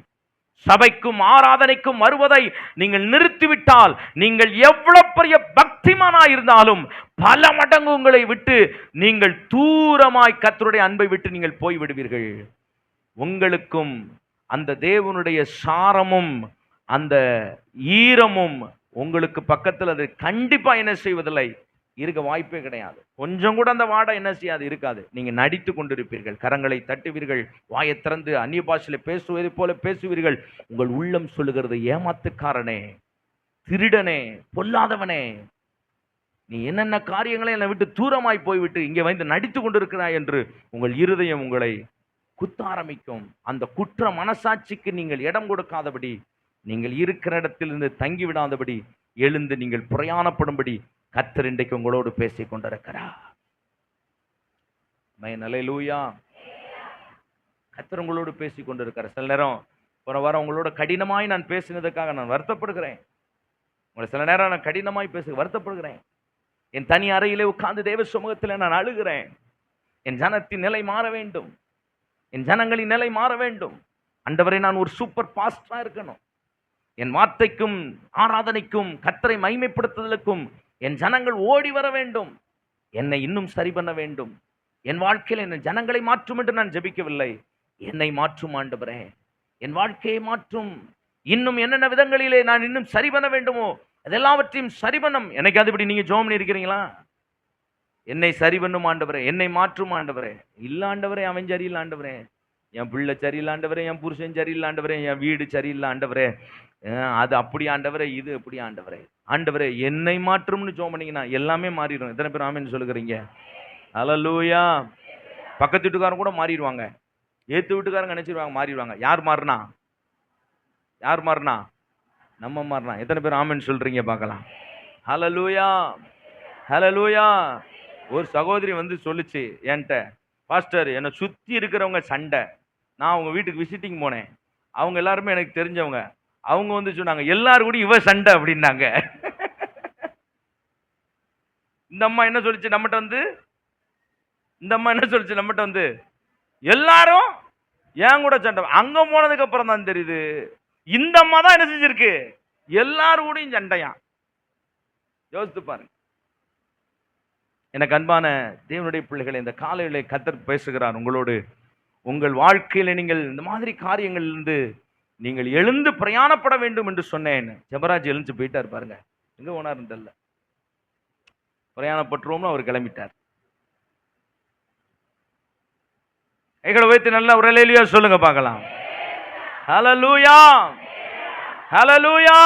சபைக்கும் ஆராதனைக்கும் வருவதை நீங்கள் நிறுத்திவிட்டால் நீங்கள் எவ்வளவு பெரிய பக்திமானாய் இருந்தாலும் பல மடங்கு உங்களை விட்டு நீங்கள் தூரமாய் கர்த்தருடைய அன்பை விட்டு நீங்கள் போய்விடுவீர்கள். உங்களுக்கும் அந்த தேவனுடைய சாரமும் அந்த ஈரமும் உங்களுக்கு பக்கத்தில் அது கண்டிப்பா என்ன செய்வதில்லை, இருக்க வாய்ப்பே கிடையாது. கொஞ்சம் கூட அந்த வாடை என்ன செய்யாது, இருக்காது. நீங்க நடித்து கொண்டிருப்பீர்கள், கரங்களை தட்டுவீர்கள், வாயை திறந்து அந்நிய பாஷையில பேசுவதை போல பேசுவீர்கள். உங்கள் உள்ளம் சொல்லுகிறது, ஏமாத்துக்காரனே, திருடனே, பொல்லாதவனே, நீ என்னென்ன காரியங்களை என்னை விட்டு தூரமாய் போய்விட்டு இங்கே வந்து நடித்து கொண்டிருக்கிறாய் என்று உங்கள் இருதயம் உங்களை குத்த ஆரம்பிக்கும். அந்த குற்ற மனசாட்சிக்கு நீங்கள் இடம் கொடுக்காதபடி, நீங்கள் இருக்கிற இடத்திலிருந்து தங்கிவிடாதபடி எழுந்து நீங்கள் பிரயாணப்படும்படி கர்த்தர் இன்றைக்கு உங்களோடு பேசிக் கொண்டிருக்கிறார். அல்லேலூயா. கர்த்தர் உங்களோடு பேசிக் கொண்டிருக்கிறார். சில நேரம் போன வாரம் உங்களோட கடினமாய் நான் பேசினதுக்காக நான் வருத்தப்படுகிறேன். உங்களை சில நேரம் நான் கடினமாய் வருத்தப்படுகிறேன். என் தனி அறையிலே உட்கார்ந்து தேவ சமூகத்தில் நான் அழுகிறேன். என் ஜனத்தின் நிலை மாற வேண்டும், என் ஜனங்களின் நிலை மாற வேண்டும். ஆண்டவரே, நான் ஒரு சூப்பர் பாஸ்டரா இருக்கணும். என் வார்த்தைக்கும் ஆராதனைக்கும் கர்த்தரை மகிமைப்படுத்துதலுக்கும் என் ஜனங்கள் ஓடி வர வேண்டும். என்னை இன்னும் சரி பண்ண வேண்டும். என் வாழ்க்கையில் என் ஜனங்களை மாற்றும் என்று நான் ஜெபிக்கவில்லை. என்னை மாற்றும் ஆண்டவரே, என் வாழ்க்கையை மாற்றும். இன்னும் என்னென்ன விதங்களிலே நான் இன்னும் சரி பண்ண வேண்டுமோ அதெல்லாவற்றையும் சரி பண்ணும். எனக்கு அதுபடி நீங்க ஜெபம் பண்ணி இருக்கிறீங்களா? என்னை சரி பண்ணும் ஆண்டவரே, என்னை மாற்றும் ஆண்டவரே. இல்ல ஆண்டவரே, அவன் சரியில்லை ஆண்டவரே, என் பிள்ளை சரியில்லை ஆண்டவரே, என் புருஷன் சரியில்லை ஆண்டவரே, என் வீடு சரியில்லை ஆண்டவரே, அது அப்படி ஆண்டவரே, இது அப்படி ஆண்டவரே. ஆண்டவரே என்னை மாற்றும்னு ஜெபம் பண்ணீங்கன்னா எல்லாமே மாறிடும். எத்தனை பேர் ஆமென் சொல்லுகிறீங்க? அல்லேலூயா. பக்கத்து வீட்டுக்காரங்க கூட மாறிடுவாங்க, ஏத்து வீட்டுக்காரங்க நினைச்சிருவாங்க மாறிடுவாங்க. யார் மாறினா? யார் மாறினா? நம்ம மாறினா. எத்தனை பேர் ஆமென் சொல்றீங்க பார்க்கலாம்? அல்லேலூயா, அல்லேலூயா. ஒரு சகோதரி வந்து சொல்லுச்சு என்கிட்ட, பாஸ்டர் என்னை சுற்றி இருக்கிறவங்க சண்டை, நான் அவங்க வீட்டுக்கு விசிட்டிங் போனேன், அவங்க எல்லாருமே எனக்கு தெரிஞ்சவங்க, அவங்க வந்து சொன்னாங்க எல்லாரும் கூட இவ சண்டை அப்படின்னாங்க. இந்த அம்மா என்ன சொல்லிச்சு நம்மகிட்ட வந்து, இந்த அம்மா என்ன சொல்லிச்சு நம்மகிட்ட வந்து, எல்லாரும் ஏன் கூட சண்டை. அங்க போனதுக்கு அப்புறம் தான் தெரியுது இந்த அம்மா தான் என்ன செஞ்சிருக்கு, எல்லாரும் கூடயும் சண்டையா. யோசித்து பாருங்க. எனக்கு அன்பான தேவனுடைய பிள்ளைகளை, இந்த காலையிலே கர்த்தர் பேசுகிறார் உங்களோடு. உங்கள் வாழ்க்கையில நீங்கள் இந்த மாதிரி காரியங்களிலிருந்து நீங்கள் எழுந்து பிரயாணப்பட வேண்டும் என்று சொன்னேன். ஜெபராஜ் எழுந்து போயிட்டார் பாருங்க, எங்க போனாருன்னு தெரியல. பிரயாணப்பட்டுருவோம்னு அவர் கிளம்பிட்டார். கைகளை வைத்து நல்ல ஒரு அல்லேலூயா சொல்லுங்க பார்க்கலாம். ஹல்லேலூயா, ஹல்லேலூயா.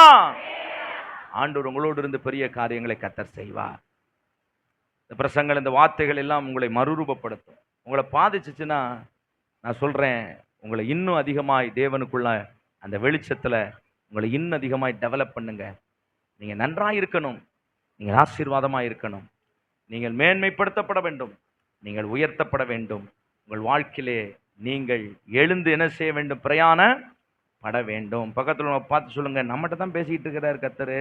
ஆண்டவர் உங்களோடு இருந்து பெரிய காரியங்களை கர்த்தர் செய்வார். இந்த பிரசங்கள், இந்த வார்த்தைகள் எல்லாம் உங்களை மறுரூபப்படுத்தும். உங்களை பாதிச்சுச்சுன்னா நான் சொல்றேன், உங்களை இன்னும் அதிகமாய் தேவனுக்குள்ள அந்த வெளிச்சத்துல உங்களை இன்னும் அதிகமாய் டெவலப் பண்ணுங்க. நீங்க நன்றாக இருக்கணும், நீங்கள் ஆசீர்வாதமாக இருக்கணும், நீங்கள் மேன்மைப்படுத்தப்பட வேண்டும், நீங்கள் உயர்த்தப்பட வேண்டும். உங்கள் வாழ்க்கையிலே நீங்கள் எழுந்து என்ன செய்ய வேண்டும்? பிரயாணப்பட வேண்டும். பக்கத்தில் பார்த்து சொல்லுங்க, நம்மகிட்ட தான் பேசிக்கிட்டு இருக்கிறார் கர்த்தரு,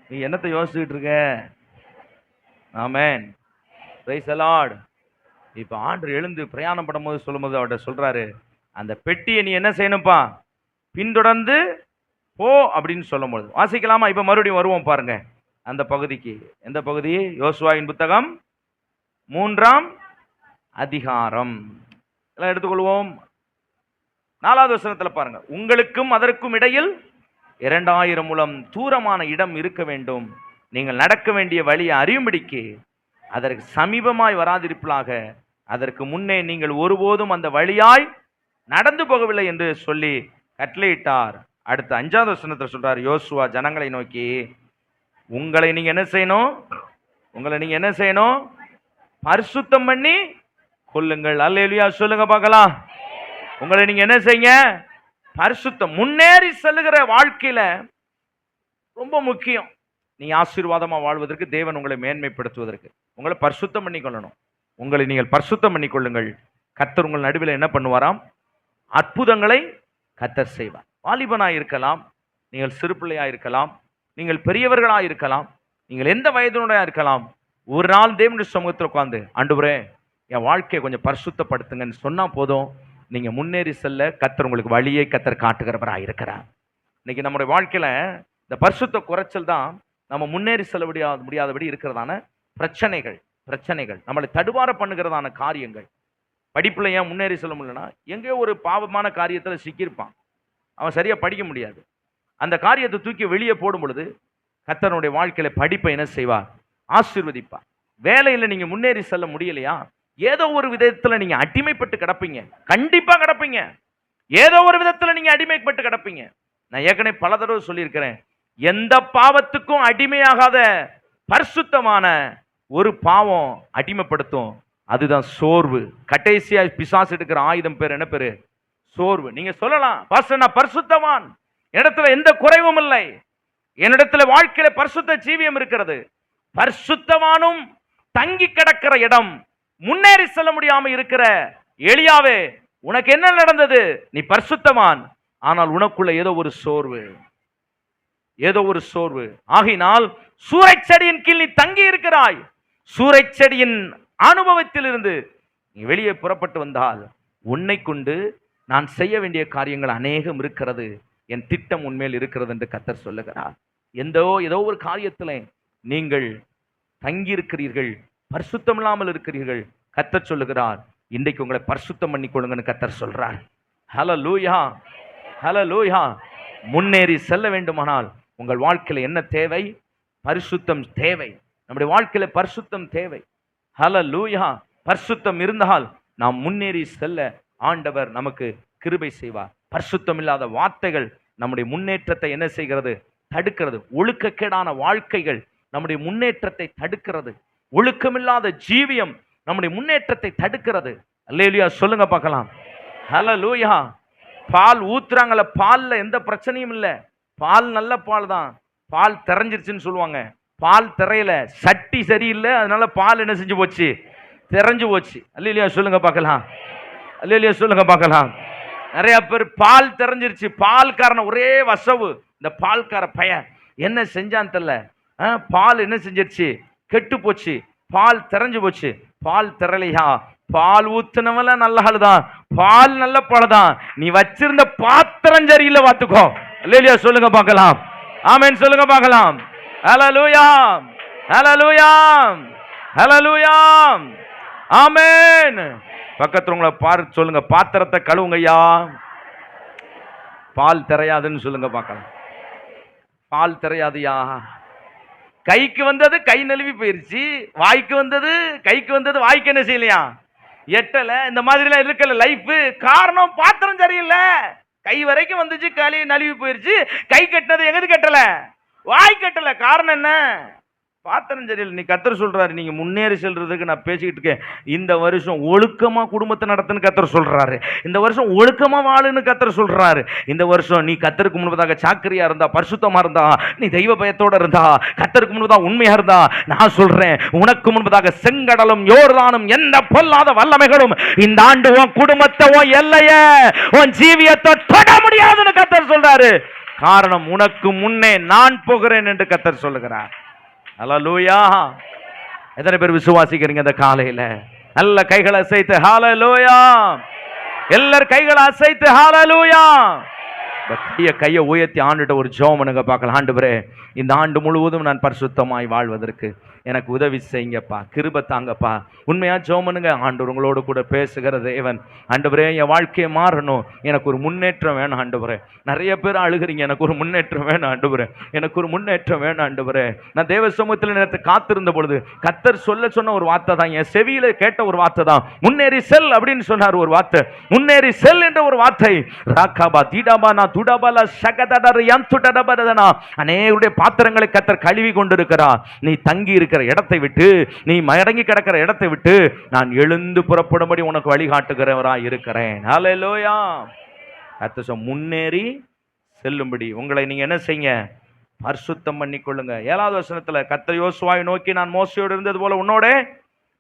நீ என்னத்தை யோசிச்சுக்கிட்டு இருக்க? ஆமென், பிரைஸ் தி லார்ட். இப்போ ஆண்டவர் எழுந்து பிரயாணம் படும்போது சொல்லும்போது அவர்கிட்ட சொல்றாரு, அந்த பெட்டியை நீ என்ன செய்யணும்ப்பா? பின்தொடர்ந்து போ அப்படின்னு சொல்லும்போது வாசிக்கலாமா? இப்போ மறுபடியும் வருவோம் பாருங்க அந்த பகுதிக்கு. எந்த பகுதி? யோசுவாவின் புத்தகம் 3ஆம் அதிகாரம் எல்லாம் எடுத்துக்கொள்வோம். 4வது வசனத்தில் பாருங்க, உங்களுக்கும் அதற்கும் இடையில் 2000 முழம் தூரமான இடம் இருக்க வேண்டும். நீங்கள் நடக்க வேண்டிய வழியை அறியும்படிக்கு அதற்கு சமீபமாய் வராதிருப்பீர்களாக. அதற்கு முன்னே நீங்கள் ஒருபோதும் அந்த வழியாய் நடந்து போகவில்லை என்று சொல்லி கட்டளையிட்டார். அடுத்த 5வது வசனத்தில் சொல்றார், யோசுவா ஜனங்களை நோக்கி, உங்களை நீங்க என்ன செய்யணும்? பரிசுத்தம் பண்ணி கொள்ளுங்கள். அல்லேலூயா சொல்லுங்க பார்க்கலாம். உங்களை நீங்க என்ன செய்யுங்க? பரிசுத்தம். முன்னேறி செல்லுகிற வாழ்க்கையில ரொம்ப முக்கியம். நீங்க ஆசீர்வாதமா வாழ்வதற்கு, தேவன் உங்களை மேன்மைப்படுத்துவதற்கு உங்களை பரிசுத்தம் பண்ணி கொள்ளணும். உங்களை நீங்கள் பரிசுத்தம் பண்ணி கொள்ளுங்கள். கர்த்தர் உங்கள் நடுவில் என்ன பண்ணுவாராம்? அற்புதங்களை கர்த்தர் செய்வார். வாலிபனாய் இருக்கலாம், நீங்கள் சிறு பிள்ளையாக இருக்கலாம், நீங்கள் பெரியவர்களாக இருக்கலாம், நீங்கள் எந்த வயதினுடைய இருக்கலாம். ஒரு நாள் தேவனுடைய சமூகத்தில் உட்கார்ந்து, ஆண்டவரே என் வாழ்க்கையை கொஞ்சம் பரிசுத்தப்படுத்துங்கன்னு சொன்னா போதும், நீங்க முன்னேறி செல்ல கர்த்தர் உங்களுக்கு வழியை கர்த்தர் காட்டுகிறவராக இருக்கிறார். இன்னைக்கு நம்முடைய வாழ்க்கையில இந்த பரிசுத்த குறைச்சல் தான் நம்ம முன்னேறி செல்ல முடியாதபடி இருக்கிறதான பிரச்சனைகள் நம்மளை தடுமாற பண்ணுகிறதான காரியங்கள். படிப்புல ஏன் முன்னேறி செல்ல முடியலன்னா, எங்கேயோ ஒரு பாவமான காரியத்தில் சிக்கியிருப்பான், அவன் சரியா படிக்க முடியாது. அந்த காரியத்தை தூக்கி வெளியே போடும் பொழுது கர்த்தருடைய வாழ்க்கையில படிப்பை என்ன செய்வார்? ஆசீர்வதிப்பார். வேலையில் நீங்க முன்னேறி செல்ல முடியலையா, ஏதோ ஒரு விதத்துல நீங்க அடிமைப்பட்டு கிடப்பீங்க. கண்டிப்பா கிடப்பீங்க. ஏதோ ஒரு விதத்துல நீங்க அடிமைப்பட்டு கிடப்பீங்க. நான் ஏற்கனவே பல தடவை சொல்லியிருக்கிறேன், எந்த பாவத்துக்கும் அடிமையாகாத பரிசுத்தமான ஒரு பாவம் அடிமைப்படுத்தும், அதுதான் சோர்வு. கடைசியா பிசாசு எடுக்கிற ஆயுதம் பேர் என்ன பேரு? சோர்வு. நீங்க சொல்லலாம், பாஸ்டர் நான் பரிசுத்தவான், என்னிடத்துல எந்த குறைவும் இல்லை, என்னிடத்துல வாழ்க்கையில பரிசுத்த ஜீவியம் இருக்கிறது. பரிசுத்தவானும் தங்கி கிடக்கிற இடம், முன்னேறி செல்ல முடியாம இருக்கிற எலியாவே, உனக்கு என்ன நடந்தது? நீ பரிசுத்தவான், ஆனால் உனக்குள்ள ஏதோ ஒரு சோர்வு. ஆகினால் சூறைச் செடியின் கீழ் நீ தங்கி இருக்கிறாய். சூறைச் செடியின் அனுபவத்தில் இருந்து நீ வெளியே புறப்பட்டு வந்தால் உன்னை கொண்டு நான் செய்ய வேண்டிய காரியங்கள் அநேகம் இருக்கிறது, என் திட்டம் உன்மேல் இருக்கிறது என்று கர்த்தர் சொல்லுகிறார். ஏதோ ஒரு காரியத்தில் நீங்கள் தங்கி இருக்கிறீர்கள், பரிசுத்தம் இல்லாமல் இருக்கிறீர்கள். கர்த்தர் சொல்லுகிறார், இன்றைக்கு உங்களை பரிசுத்தம் பண்ணி கொள்ளுங்கன்னு கர்த்தர் சொல்றார். ஹல்லேலூயா, ஹல்லேலூயா. முன்னேறி செல்ல வேண்டுமானால் உங்கள் வாழ்க்கையில என்ன தேவை? பரிசுத்தம் தேவை. நம்முடைய வாழ்க்கையில பரிசுத்தம் தேவை. ஹல்லேலூயா. பரிசுத்தம் இருந்தால் நாம் முன்னேறி செல்ல ஆண்டவர் நமக்கு கிருபை செய்வார். பரிசுத்தம் இல்லாத வார்த்தைகள் நம்முடைய முன்னேற்றத்தை என்ன செய்கிறது? தடுக்கிறது. ஒழுக்கக்கேடான வாழ்க்கைகள் நம்முடைய முன்னேற்றத்தை தடுக்கிறது. ஒழுக்கமில்லாத ஜீவியம் நம்முடைய முன்னேற்றத்தை தடுக்கிறது. அல்லேலூயா சொல்லுங்க பார்க்கலாம். ஹல்லேலூயா. பால் ஊத்துறாங்கல்ல, பால்ல எந்த பிரச்சனையும் இல்லை, பால் நல்ல பால் தான். பால் திறஞ்சிருச்சுன்னு சொல்லுவாங்க. பால் திரையில, சட்டி சரியில்லை, அதனால பால் என்ன செஞ்சு போச்சு? திறஞ்சு போச்சு. அல்லேலூயா சொல்லுங்க பார்க்கலாம். அல்லேலூயா சொல்லுங்க பார்க்கலாம். நிறைய பேர் பால் திறஞ்சிருச்சு, பால்காரன ஒரே வசவு. இந்த பால்கார பையன் என்ன செஞ்சான்னு தெரியல, பால் என்ன செஞ்சிருச்சு? கெட்டு போச்சு, பால் திறஞ்சு போச்சு. பால் திறலையா? பால் ஊத்துனவல நல்ல ஆளுதான், பால் நல்ல பால்தான், நீ வச்சிருந்த பாத்திரம் சரியில்லை பார்த்துக்கோ. அல்லேலூயா சொல்லுங்க பார்க்கலாம். ஆமென் சொல்லுங்க பார்க்கலாம். ஹல்லேலூயா, ஹல்லேலூயா, ஹல்லேலூயா, ஆமென். பக்கத்துல உங்களை பார்த்து சொல்லுங்க, பாத்திரத்தை கழுவுங்கய்யா, பால் திரையாதுன்னு சொல்லுங்க பார்க்கலாம். பால் திரையாதுயா. கைக்கு வந்தது கை நழுவி போயிருச்சு, வாய்க்கு வந்தது கைக்கு வந்தது வாய்க்கு என்ன செய்யலையா? எட்டல, இந்த மாதிரிலாம் இருக்கல லைஃப். காரணம் பாத்திரம் சரியில்லை, கை வரைக்கும் வந்துச்சு, களி நழுவி போயிருச்சு. கை கட்டினது எங்கது கட்டல, வாய் கட்டல. காரணம் என்ன? பாத்திரம் சரியில்லை. நீ கத்தர் சொல்றாரு, நீங்க முன்னேறி செல்றதுக்கு நான் பேசிக்கிட்டு இருக்கேன். இந்த வருஷம் ஒழுக்கமா குடும்பத்தை நடத்துன்னு கத்தர் சொல்றாரு. இந்த வருஷம் ஒழுக்கமா வாழுன்னு கத்தர் சொல்றாரு. இந்த வருஷம் நீ கத்தருக்கு முன்பதாக சாக்கிரியா இருந்தா, பரிசுத்தமா இருந்தா, நீ தெய்வ பயத்தோட இருந்தா, கத்தருக்கு முன்பதாக உண்மையா இருந்தா, நான் சொல்றேன், உனக்கு முன்பதாக செங்கடலும் யோர்தானும் எந்த பொல்லாத வல்லமைகளும் இந்த ஆண்டு உன் குடும்பத்தை, உன் எல்லைய, உன் ஜீவியத்தை தொட முடியாதுன்னு கத்தர் சொல்றாரு. காரணம், உனக்கு முன்னே நான் போகிறேன் என்று கத்தர் சொல்லுகிறார். ஹல்லேலூயா. எத்தனை பேர் விசுவாசிக்கிறீங்க? இந்த காலையில நல்ல கைகளை அசைத்து ஹல்லேலூயா. எல்லாரும் கைகளை அசைத்து ஹல்லேலூயா. கையை உயர்த்தி ஆண்டுட்ட ஒரு ஜெபம் பண்ணுங்க பார்க்கலாம். ஆண்டவரே, இந்த ஆண்டு முழுவதும் நான் பரிசுத்தமாய் வாழ்வதற்கு எனக்கு உதவி செய்யுங்கப்பா, கிருபை தாங்கப்பா. உண்மையா ஜெபம் பண்ணுங்க. ஆண்டவர் உங்களோடு கூட பேசுகிற தேவன். ஆண்டவரே, என் வாழ்க்கையை மாறணும், எனக்கு ஒரு முன்னேற்றம் வேணும் ஆண்டவரே. நிறைய பேர் அழுகிறீங்க, எனக்கு ஒரு முன்னேற்றம் வேணும் ஆண்டவரே, எனக்கு ஒரு முன்னேற்றம் வேணும் ஆண்டவரே. நான் தேவ சமூகத்தில் நேரத்தை காத்திருந்த பொழுது கத்தர் சொன்ன ஒரு வார்த்தை தான், என் செவியில கேட்ட ஒரு வார்த்தை தான், முன்னேறி செல் அப்படின்னு சொன்னார். ஒரு வார்த்தை, முன்னேறி செல் என்ற ஒரு வார்த்தை. ராகாபா தீடாபா நான் துடாபாலா சகதடர் யந்துடடபரதனா. அநேகருடைய பாத்திரங்களை கத்தர் கழுவி கொண்டிருக்கிறார். நீ தங்கி இருக்கிற இடத்தை விட்டு, நீ மயங்கி கிடக்கிற இடத்தை விட்டு நான் எழுந்து புறப்படும்படி உனக்கு வழிகாட்டுகிறவராய் இருக்கிறேன். ஹல்லேலூயா. கர்த்தர் முன்னேறி செல்லும்படி உங்களை நீங்க என்ன செய்யுங்க? பரிசுத்தம் பண்ணிக்கொள்ளுங்க. 7வது வசனத்துல கர்த்தர் யோசுவாவை நோக்கி, நான் மோசேயோடு இருந்தது போல உன்னோட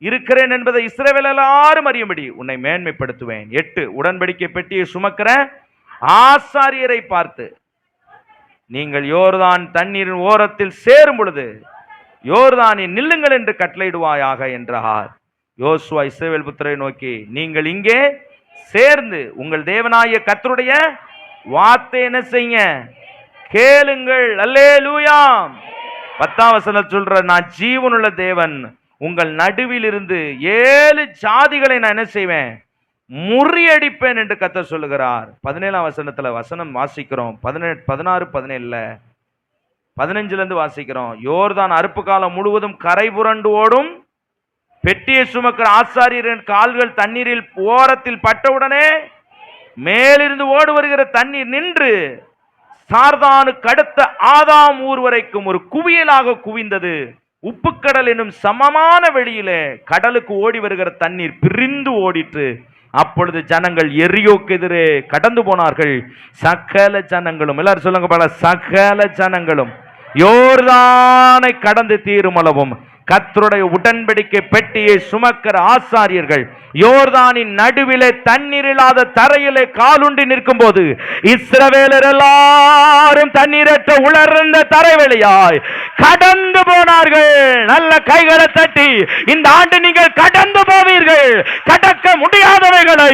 இருக்கிறேன் என்பதை இஸ்ரவேல் எல்லாரும் அறியும்படி உன்னை மேன்மைப்படுத்துவேன். 8 உடன்படிக்கை பெட்டியை சுமக்கிற ஆசாரியரை பார்த்து, நீங்கள் யோர்தான் தண்ணீரின் ஓரத்தில் சேரும் பொழுது யோர்தானில் நில்லுங்கள் என்று கட்டளையிடுவாயாக என்றார். யோசுவா இஸ்ரவேல் புத்திரரை நோக்கி, நீங்கள் இங்கே சேர்ந்து உங்கள் தேவனாகிய கர்த்தருடைய வார்த்தை என்ன செய்யுங்க? கேளுங்கள். அல்லேலூயா. 10ஆம் வசனம் சொல்ற, நான் ஜீவனுள்ள தேவன், உங்கள் நடுவில் இருந்து 7 ஜாதிகளை நான் என்ன செய்வேன்? முறியடிப்பேன் என்று கர்த்தர் சொல்லுகிறார். 17ஆம் வசனத்துல வசனம் வாசிக்கிறோம். 16, 17, 15 இருந்து வாசிக்கிறோம். யோர்தான் அறுப்பு காலம் முழுவதும் கரை புரண்டு ஓடும். பெட்டியை சுமக்கிற ஆசாரியரின் கால்கள் தண்ணீரில் ஓரத்தில் பட்டவுடனே மேலிருந்து ஓடு வருகிற தண்ணீர் நின்று சார்தானுக்கு அடுத்த ஆதாம் ஊர் வரைக்கும் ஒரு குவியலாக குவிந்தது. உப்புக்கடல் என்னும் சமமான வெளியிலே கடலுக்கு ஓடி வருகிற தண்ணீர் பிரிந்து ஓடிற்று. அப்பொழுது ஜனங்கள் எரியோக்கு எதிரே கடந்து போனார்கள். சகல ஜனங்களும், எல்லாரும் சொல்லுங்க பல, சகல ஜனங்களும் யோர்தானை கடந்து தீரும் அளவும் கர்த்தருடைய உடன்படிக்கை பெட்டியை சுமக்கிற ஆசாரியர்கள் யோர்தானின் நடுவிலே தண்ணீர் இல்லாத தரையிலே காலுண்டி நிற்கும் போது இஸ்ரவேலர் எல்லாரும் தண்ணீரற்ற உலர்ந்த தரைவெளியாய் கடந்து போனார்கள். நல்ல கைகளை தட்டி, இந்த ஆண்டு நீங்கள் கடந்து போவீர்கள். கடக்க முடியாதவைகளை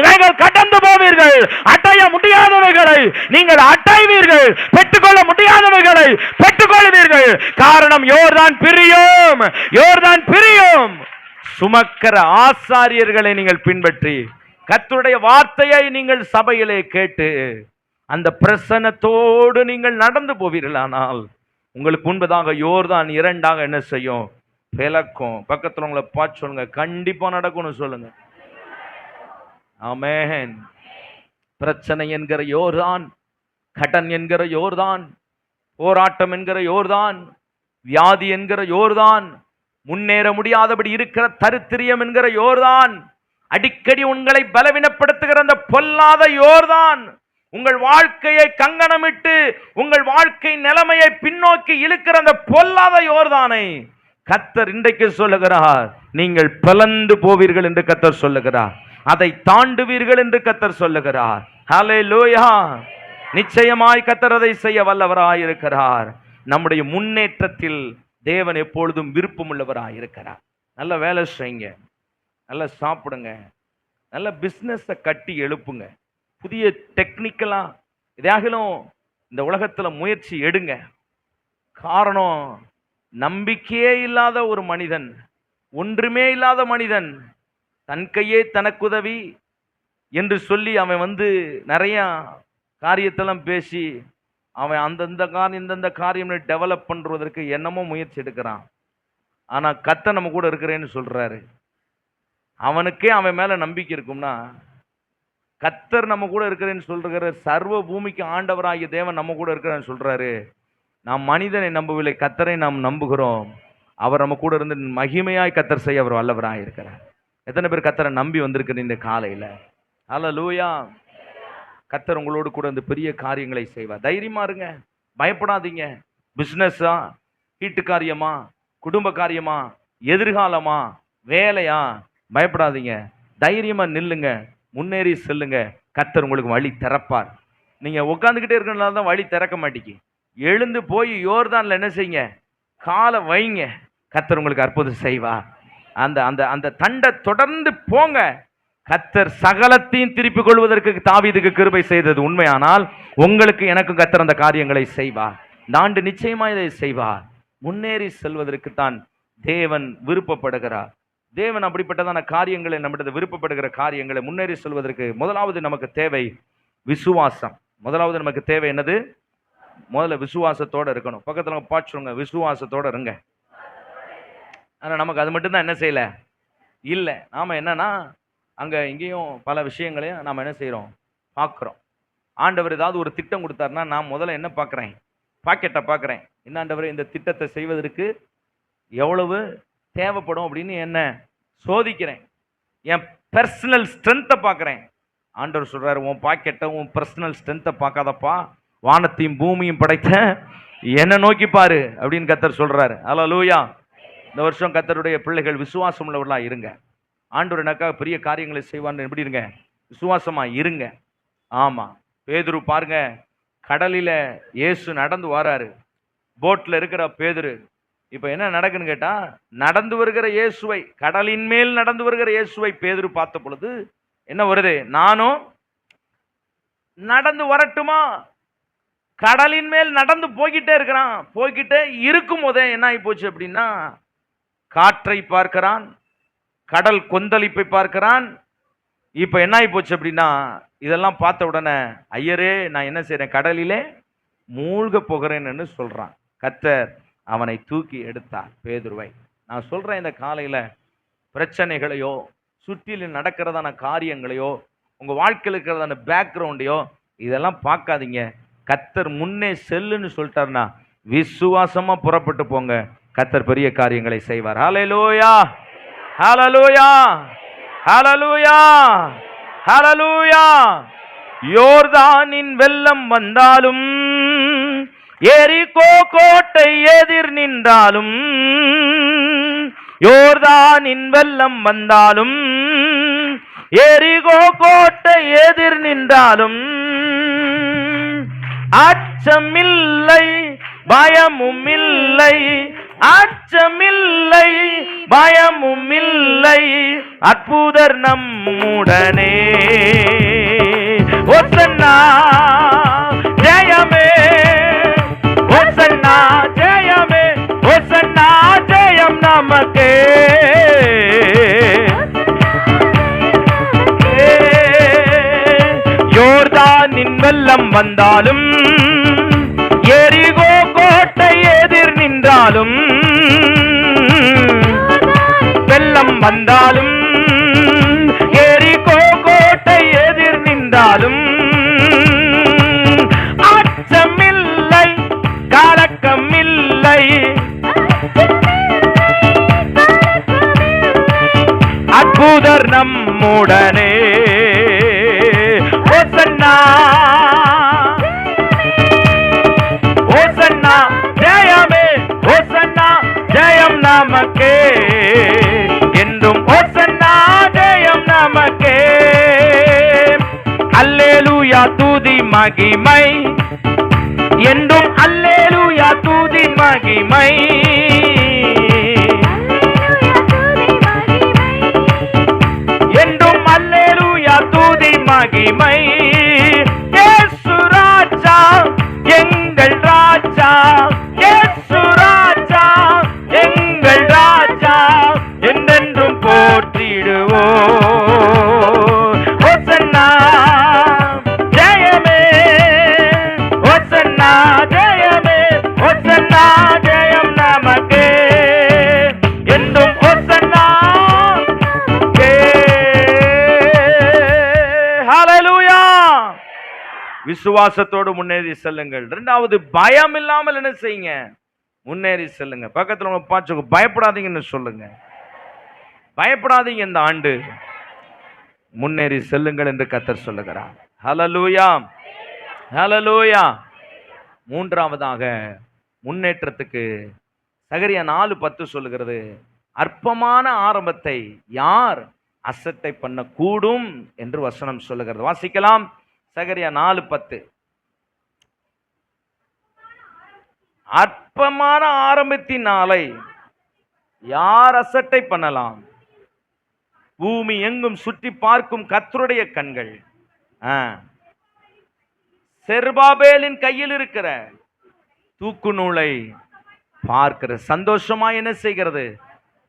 நீங்கள் கடந்து போவீர்கள். அடைய முடியாதவைகளை நீங்கள் அடைவீர்கள். பெற்றுக்கொள்ள முடியாதவைகளை பெற்றுக்கொள்வீர்கள். காரணம், யோர்தான் பிரியும், யோர்தான் பிரியும். சுமக்கிற ஆசாரியர்களை நீங்கள் பின்பற்றி கர்த்தருடைய வார்த்தையை நீங்கள் சபையிலே கேட்டு அந்த பிரசன்னத்தோடு நீங்கள் நடந்து போவீர்களானால் உங்களுக்கு முன்பதாக யோர்தான் 2ஆக என்ன செய்யும்? விலக்கும். பக்கத்தில் உங்களை பார்த்து சொல்லுங்க, கண்டிப்பா நடக்கும்னு சொல்லுங்க. ஆமென். பிரச்சனை என்கிற யோர்தான், கடன் என்கிற யோர்தான், போராட்டம் என்கிற யோர்தான், வியாதி என்கிற யோர்தான், முன்னேற முடியாதபடி இருக்கிற தரித்திரியம் என்கிற யோர்தான், அடிக்கடி உங்களை பலவீனப்படுத்துகிற அந்த பொல்லாத யோர்தான், உங்கள் வாழ்க்கையை கங்கணமிட்டு உங்கள் வாழ்க்கை நிலைமையை பின்னோக்கி இழுக்கிற அந்த பொல்லாத யோர்தானை கர்த்தர் இன்றைக்கு சொல்லுகிறார், நீங்கள் பிளந்து போவீர்கள் என்று கர்த்தர் சொல்லுகிறார். அதை தாண்டுவீர்கள் என்று கர்த்தர் சொல்லுகிறார். ஹல்லேலூயா. நிச்சயமாய் கர்த்தர் அதை செய்ய வல்லவராய் இருக்கிறார். நம்முடைய முன்னேற்றத்தில் தேவன் எப்பொழுதும் விருப்பம் உள்ளவராக இருக்கிறார். நல்ல வேலை செய்யுங்க, நல்லா சாப்பிடுங்க, நல்ல பிஸ்னஸை கட்டி எழுப்புங்க, புதிய டெக்னிக்கலா இதாகலும் இந்த உலகத்துல முயற்சி எடுங்க. காரணம், நம்பிக்கையே இல்லாத ஒரு மனிதன், ஒன்றுமே இல்லாத மனிதன், தன் கையே தனக்குதவி என்று சொல்லி அவன் நிறைய காரியத்தெல்லாம் பேசி அவன் அந்தந்த காரியம் இந்தந்த காரியம் டெவலப் பண்றதற்கு என்னமோ முயற்சி எடுக்கிறான். ஆனா கர்த்தர் நம்ம கூட இருக்கிறேன்னு சொல்றாரு. அவனுக்கே அவன் மேல நம்பிக்கை இருக்கும்னா, கர்த்தர் நம்ம கூட இருக்கிறேன்னு சொல்ற சர்வ பூமிக்கு ஆண்டவராகிய தேவன் நம்ம கூட இருக்கிறான்னு சொல்றாரு. நாம் மனிதனை நம்பவில்லை, கர்த்தரை நாம் நம்புகிறோம். அவர் நம்ம கூட இருந்து மகிமையாய் கர்த்தர் செய்ய அவர் வல்லவராய் இருக்கிறார். எத்தனை பேர் கர்த்தரை நம்பி வந்திருக்கிறீங்க இந்த காலையில? ஹல்லேலூயா. கர்த்தர் உங்களோடு கூட இந்த பெரிய காரியங்களை செய்வார். தைரியமா இருங்க, பயப்படாதீங்க. பிசினஸா, வீட்டு காரியமா, குடும்ப காரியமா, எதிர்காலமா, வேலையா, பயப்படாதீங்க. தைரியமா நில்லுங்க, முன்னேறி செல்லுங்க. கர்த்தர் உங்களுக்கு வழி திறப்பார். நீங்க உட்காந்துக்கிட்டே இருக்கிறனால தான் வழி திறக்க மாட்டேங்க. எழுந்து போய் யோர்தான்ல என்ன செய்யுங்க? காலை வைங்க. கர்த்தர் உங்களுக்கு அற்புதம் செய்வார். அந்த அந்த அந்த தண்டை தொடர்ந்து போங்க. கர்த்தர் சகலத்தையும் திருப்பிக் கொள்வதற்கு தாவீதுக்கு கிருபை செய்தது உண்மையானால், உங்களுக்கு எனக்கும் கர்த்தர் அந்த காரியங்களை செய்வார். இந்த ஆண்டு நிச்சயமா இதை செய்வார். முன்னேறி செல்வதற்கு தான் தேவன் விருப்பப்படுகிறார். தேவன் அப்படிப்பட்டதான காரியங்களை நம்மிடத்தில் விருப்பப்படுகிற காரியங்களை முன்னேறி செல்வதற்கு முதலாவது நமக்கு தேவை விசுவாசம். முதலாவது நமக்கு தேவை என்னது? முதல்ல விசுவாசத்தோட இருக்கணும். பக்கத்துல பாச்சுங்க, விசுவாசத்தோட இருங்க. ஆனா நமக்கு அது மட்டும்தான் என்ன செய்யல, இல்ல. நாம என்னன்னா அங்க இங்கேயும் பல விஷயங்களையும் நாம என்ன செய்யறோம், பார்க்கிறோம். ஆண்டவர் ஏதாவது ஒரு திட்டம் கொடுத்தாருன்னா நான் முதல்ல என்ன பார்க்கிறேன்? பாக்கெட்டை பார்க்கிறேன். என்ன ஆண்டவர் இந்த திட்டத்தை செய்வதற்கு எவ்வளவு தேவைப்படும் அப்படின்னு என்ன சோதிக்கிறேன். என் பர்சனல் ஸ்ட்ரென்த்தை பார்க்கிறேன். ஆண்டவர் சொல்றாரு, உன் பாக்கெட்டை, உன் பர்சனல் ஸ்ட்ரென்த்தை பார்க்காதப்பா, வானத்தையும் பூமியும் படைத்த என்ன நோக்கி பாரு அப்படின்னு கர்த்தர் சொல்றாரு. ஹல்லேலூயா. இந்த வருஷம் கர்த்தருடைய பிள்ளைகள் விசுவாசம் உள்ளவர்களா இருங்க. ஆண்டவர் எனக்காக பெரிய காரியங்களை செய்வான்னு எப்படி இருங்க? விசுவாசமா இருங்க. ஆமா, பேதுரு பாருங்க, கடலில இயேசு நடந்து வராரு, போட்ல இருக்கிற பேதுரு. இப்ப என்ன நடக்குன்னு கேட்டா, நடந்து வருகிற இயேசுவை, கடலின் மேல் நடந்து வருகிற இயேசுவை பேதுரு பார்த்த பொழுது என்ன வருது? நானும் நடந்து வரட்டுமா? கடலின் மேல் நடந்து போய்கிட்டே இருக்கிறான். போய்கிட்டே இருக்கும் போதே என்ன ஆகி போச்சு அப்படின்னா, காற்றை பார்க்கிறான், கடல் கொந்தளிப்பை பார்க்கிறான். இப்ப என்ன ஆகி போச்சு அப்படின்னா, இதெல்லாம் பார்த்த உடனே ஐயரே நான் என்ன செய்றேன், கடலிலே மூழ்க போகிறேன்னு சொல்றான். கர்த்தர் அவனை தூக்கி எடுத்தார், பேதுருவை. நான் சொல்றேன், இந்த காலையில பிரச்சனைகளையோ, சுற்றிலும் நடக்கிறதான காரியங்களையோ, உங்க வாழ்க்கையில் இருக்கிறதான பேக்ரவுண்டையோ இதெல்லாம் பார்க்காதீங்க. கர்த்தர் முன்னே செல்லுன்னு சொல்லிட்டாருன்னா விசுவாசமா புறப்பட்டு போங்க. கர்த்தர் பெரிய காரியங்களை செய்வார். ஹல்லேலூயா, ஹல்லேலூயா, ஹல்லேலூயா, ஹல்லேலூயா. யோர்தானின் வெள்ளம் வந்தாலும், எரிகோ கோட்டை எதிர் நின்றாலும், யோர்தானின் வெள்ளம் வந்தாலும், எரிகோ கோட்டை எதிர் நின்றாலும், அச்சமில்லை பயமும் இல்லை, அச்சமில்லை பயமும் இல்லை, அற்புதர் நம்முடனே. ஓசன்னா ஜெயமே, ஓசன்னா ஜெயமே, ஓசன்னா ஜெயம் நமக்கே. யோர்தானின் வெள்ளம் வந்தாலும், எரிகோ கோட்டை எதிர் நின்றாலும், வெள்ளம் வந்தாலும், எரிகோ கோட்டை எதிர் நின்றாலும், அச்சமில்லை கலக்கமில்லை, அற்புதர் நம்முடனே. ஓசன்னா ஓசன்னா ஜெயமே, ஓசன்னா ஜெயம் நமக்கே என்றும், ஓசன்னா ஜெயம் நமக்கே. அல்லேலூயா துதி மகிமை என்றும், அல்லேலூயா துதி மகிமை என்றும், அல்லேலூயா துதி மகிமை. இயேசு ராஜா எங்கள் ராஜா, இயேசு ராஜா எங்கள் ராஜா, என்றென்றும் போற்றிடுவோம். ஓசன்னா ஜெயமே, ஓசன்னா ஜெயமே, ஓசன்னா ஜெயம் நமக்கே. விசுவாசத்தோடு முன்னேறி செல்லுங்கள். இரண்டாவது, பயம் இல்லாமல் என்ன செய்யுங்க? முன்னேறி செல்லுங்க. பக்கத்துல உங்க பாச்சு பயப்படாதீங்கன்னு சொல்லுங்க. பயப்படாதீங்க, இந்த ஆண்டு முன்னேறி செல்லுங்கள் என்று கர்த்தர் சொல்லுகிறார். ஹல்லேலூயா, ஹல்லேலூயா. மூன்றாவதாக முன்னேற்றத்துக்கு சகரியா 4:10 சொல்லுகிறது, அற்பமான ஆரம்பத்தை யார் அசட்டை பண்ண கூடும் என்று வசனம் சொல்லுகிறது. வாசிக்கலாம். சகரியா 4:10. அற்பமான ஆரம்பத்தின் நாளை யார் அசட்டை பண்ணலாம்? பூமி எங்கும் சுற்றி பார்க்கும் கர்த்தருடைய கண்கள் செருபாபேலின் கையில் இருக்கிற தூக்கு நூலை பார்க்கிறது. சந்தோஷமா என்ன செய்கிறது?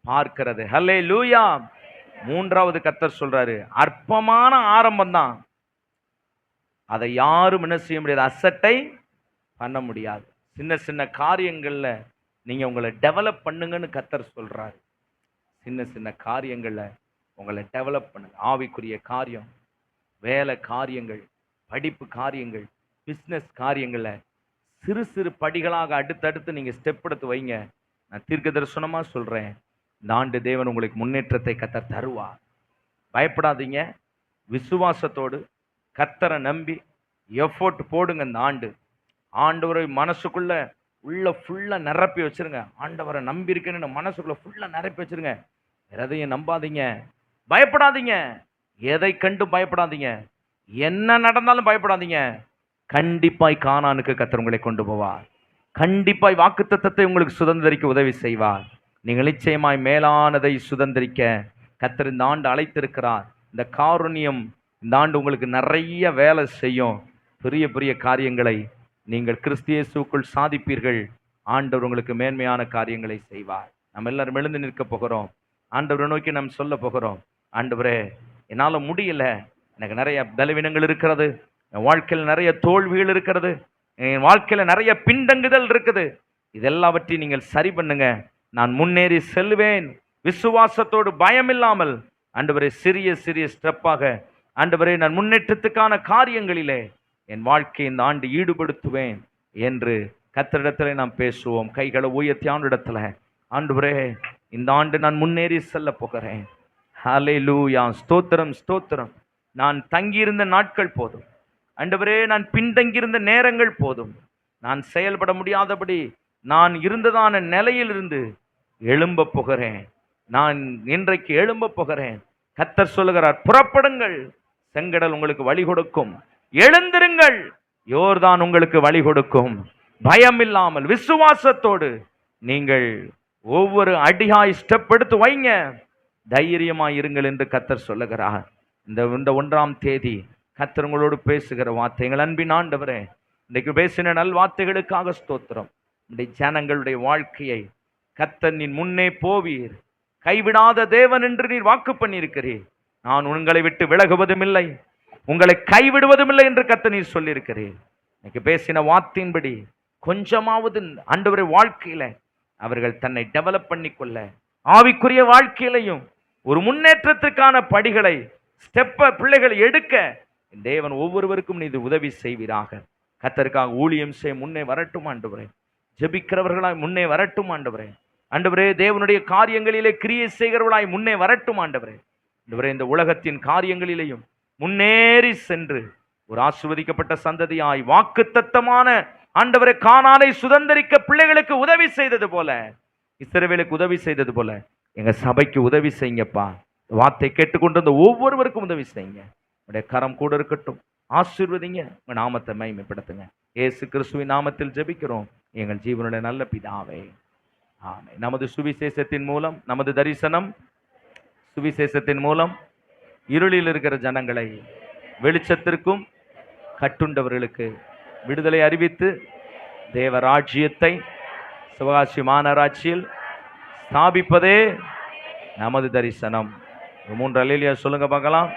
பார்க்கிறது. ஹல்லேலூயா. மூன்றாவது கர்த்தர் சொல்றாரு, அற்பமான ஆரம்பம் தான், அதை யாரும் என்ன செய்ய முடியாது, அசட்டை பண்ண முடியாது. சின்ன சின்ன காரியங்கள்ல நீங்க உங்களை டெவலப் பண்ணுங்கன்னு கர்த்தர் சொல்றாரு. சின்ன சின்ன காரியங்கள்ல உங்களை டெவலப் பண்ணுங்க. ஆவிக்குரிய காரியம், வேலை காரியங்கள், படிப்பு காரியங்கள், பிஸ்னஸ் காரியங்கள்ல சிறு சிறு படிகளாக அடுத்தடுத்து நீங்க ஸ்டெப் எடுத்து வைங்க. நான் தீர்க்க தரிசனமா சொல்றேன், இந்த ஆண்டு தேவன் உங்களுக்கு முன்னேற்றத்தை கர்த்தர் தருவார். பயப்படாதீங்க. விசுவாசத்தோடு கர்த்தரை நம்பி எஃபோர்ட் போடுங்க. இந்த ஆண்டவரை மனசுக்குள்ள உள்ள ஃபுல்லா நிரப்பி வச்சிருங்க. ஆண்டவரை நம்பி இருக்கேன்னு மனசுக்குள்ள ஃபுல்லா நிரப்பி வச்சிருங்க. எதையும் நம்பாதீங்க, பயப்படாதீங்க. எதை கண்டு பயப்படாதீங்க. என்ன நடந்தாலும் பயப்படாதீங்க. கண்டிப்பாய் கானானுக்கு கர்த்தர் உங்களை கொண்டு போவார். கண்டிப்பாய் வாக்குத்தத்தத்தை உங்களுக்கு சுதந்திரிக்க உதவி செய்வார். நீங்கள் நிச்சயமாய் மேலானதை சுதந்திரிக்க கர்த்தர் இந்த ஆண்டு அழைத்திருக்கிறார். இந்த காருண்யம் இந்த ஆண்டு உங்களுக்கு நிறைய வேலை செய்யும். பெரிய பெரிய காரியங்களை நீங்கள் கிறிஸ்து இயேசுவுக்குள் சாதிப்பீர்கள். ஆண்டவர் உங்களுக்கு மேன்மையான காரியங்களை செய்வார். நம்ம எல்லாரும் எழுந்து நிற்க போகிறோம். ஆண்டவரை நோக்கி நாம் சொல்ல போகிறோம், ஆண்டவரே என்னால் முடியல, எனக்கு நிறைய பலவீனங்கள் இருக்கிறது, என் வாழ்க்கையில் நிறைய தோல்விகள் இருக்கிறது, என் வாழ்க்கையில் நிறைய பின்தங்குதல் இருக்குது. இதெல்லாவற்றையும் நீங்கள் சரி பண்ணுங்க. நான் முன்னேறி செல்வேன் விசுவாசத்தோடு, பயம் இல்லாமல். ஆண்டவரே சிறிய சிறிய ஸ்டெப்பாக ஆண்டவரே நான் முன்னேற்றத்துக்கான காரியங்களிலே என் வாழ்க்கையை இந்த ஆண்டு ஈடுபடுத்துவேன் என்று கர்த்தரிடத்தில் நாம் பேசுவோம். கைகளை உயர்த்தி ஆண்டிடத்துல, ஆண்டவரே இந்த ஆண்டு நான் முன்னேறி செல்ல போகிறேன். ஹல்லேலூயா. ஸ்தோத்திரம், ஸ்தோத்திரம். நான் தங்கியிருந்த நாட்கள் போதும் ஆண்டவரே, நான் பின்தங்கியிருந்த நேரங்கள் போதும். நான் செயல்பட முடியாதபடி நான் இருந்ததான நிலையிலிருந்து எழும்ப போகிறேன். நான் இன்றைக்கு எழும்ப போகிறேன். கர்த்தர் சொல்லுகிறார், புறப்படுங்கள், செங்கடல் உங்களுக்கு வழி கொடுக்கும். எழுந்திருங்கள், யோர்தான் உங்களுக்கு வழி கொடுக்கும். பயம் இல்லாமல் விசுவாசத்தோடு நீங்கள் ஒவ்வொரு அடியாய் ஸ்டெப் எடுத்து வைங்க. தைரியமாய் இருங்கள் என்று கர்த்தர் சொல்லுகிறார். இந்த 1ஆம் தேதி கர்த்தர் உங்களோடு பேசுகிற வார்த்தைகள், அன்பின் ஆண்டவரே இன்றைக்கு பேசின நல் வார்த்தைகளுக்காக ஸ்தோத்திரம். இந்த ஜனங்களுடைய வாழ்க்கையை கர்த்தர் நீர் முன்னே போவீர், கைவிடாத தேவன் என்று நீர் வாக்கு பண்ணியிருக்கிறீர். நான் உங்களை விட்டு விலகுவதும் இல்லை, உங்களை கைவிடுவதும் இல்லை என்று கர்த்தர் நீர் சொல்லியிருக்கிறீர். இன்னைக்கு பேசின வார்த்தையின்படி கொஞ்சமாவது ஆண்டவரே வாழ்க்கையில அவர்கள் தன்னை டெவலப் பண்ணிக்கொள்ள, ஆவிக்குரிய வாழ்க்கையிலையும் ஒரு முன்னேற்றத்துக்கான படிகளை ஸ்டெப்பை பிள்ளைகள் எடுக்க தேவன் ஒவ்வொருவருக்கும் நீ உதவி செய்வீராக. கர்த்தருக்காக ஊழியம் செய்ய முன்னே வரட்டும் ஆண்டவரே. ஜெபிக்கிறவர்களாய் முன்னே வரட்டும் ஆண்டவரே. ஆண்டவரே தேவனுடைய காரியங்களிலே கிரியை செய்கிறவர்களாய் முன்னே வரட்டும் ஆண்டவரே. ஆண்டவரே இந்த உலகத்தின் காரியங்களிலேயும் முன்னேறி சென்று ஒரு ஆசீர்வதிக்கப்பட்ட சந்ததியாய் வாக்குத்தத்தமான ஆண்டவரே கானானை சுதந்திரிக்க பிள்ளைகளுக்கு உதவி செய்தது போல, இஸ்ரவேலுக்கு உதவி செய்தது போல எங்க சபைக்கு உதவி செய்யுங்கப்பா. வார்த்தை கேட்டுக்கொண்டு ஒவ்வொருவருக்கும் உதவி செய்யுங்க. உடைய கரம் கூட இருக்கட்டும். ஆசீர்வதிங்க, உங்க நாமத்தை மகிமைப்படுத்துங்க. இயேசு கிறிஸ்துவின் நாமத்தில் ஜெபிக்கிறோம் எங்கள் ஜீவனுடைய நல்ல பிதாவே, ஆமென். நமது சுவிசேஷத்தின் மூலம், நமது தரிசனம் சுவிசேஷத்தின் மூலம் இருளில் இருக்கிற ஜனங்களை வெளிச்சத்திற்கும், கட்டுண்டவர்களுக்கு விடுதலை அறிவித்து தேவராஜ்யத்தை சிவகாசி மாநகராட்சியில் ஸ்தாபிப்பதே நமது தரிசனம். 3 அல்லேலூயா சொல்லுங்க பார்க்கலாம்.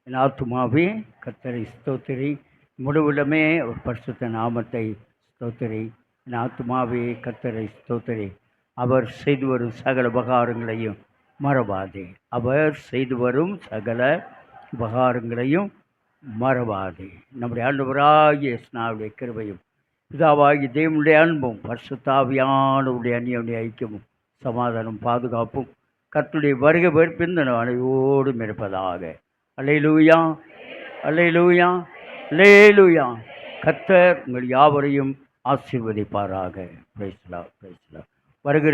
என் ஆத்துமாவே கர்த்தரை ஸ்தோத்திரி, முடிவிடமே ஒரு பரிசுத்த நாமத்தை ஸ்தோத்திரி. என் ஆத்துமாவே கர்த்தரை ஸ்தோத்திரி, அவர் செய்து வரும் சகல உபகாரங்களையும் மறவாதே. அவர் செய்து வரும் சகல உபகாரங்களையும் மறவாதே. நம்முடைய ஆண்டவராகிய இயேசுவின் கிருபையும் பிதாவாகிய தேவனுடைய அன்பும் பரிசுத்தாவியானவருடைய அந்நியோன்ய ஐக்கியமும் சமாதானம் பாதுகாப்பும் கர்த்தருடைய வருகை வெறுப்பின் அனைவோடும் இருப்பதாக. அல்லேலூயா, அல்லேலூயா, அல்லேலூயா. கர்த்தர் உங்கள் யாவரையும் ஆசீர்வதிப்பாராக. Price the Lord, price the Lord. வருகிற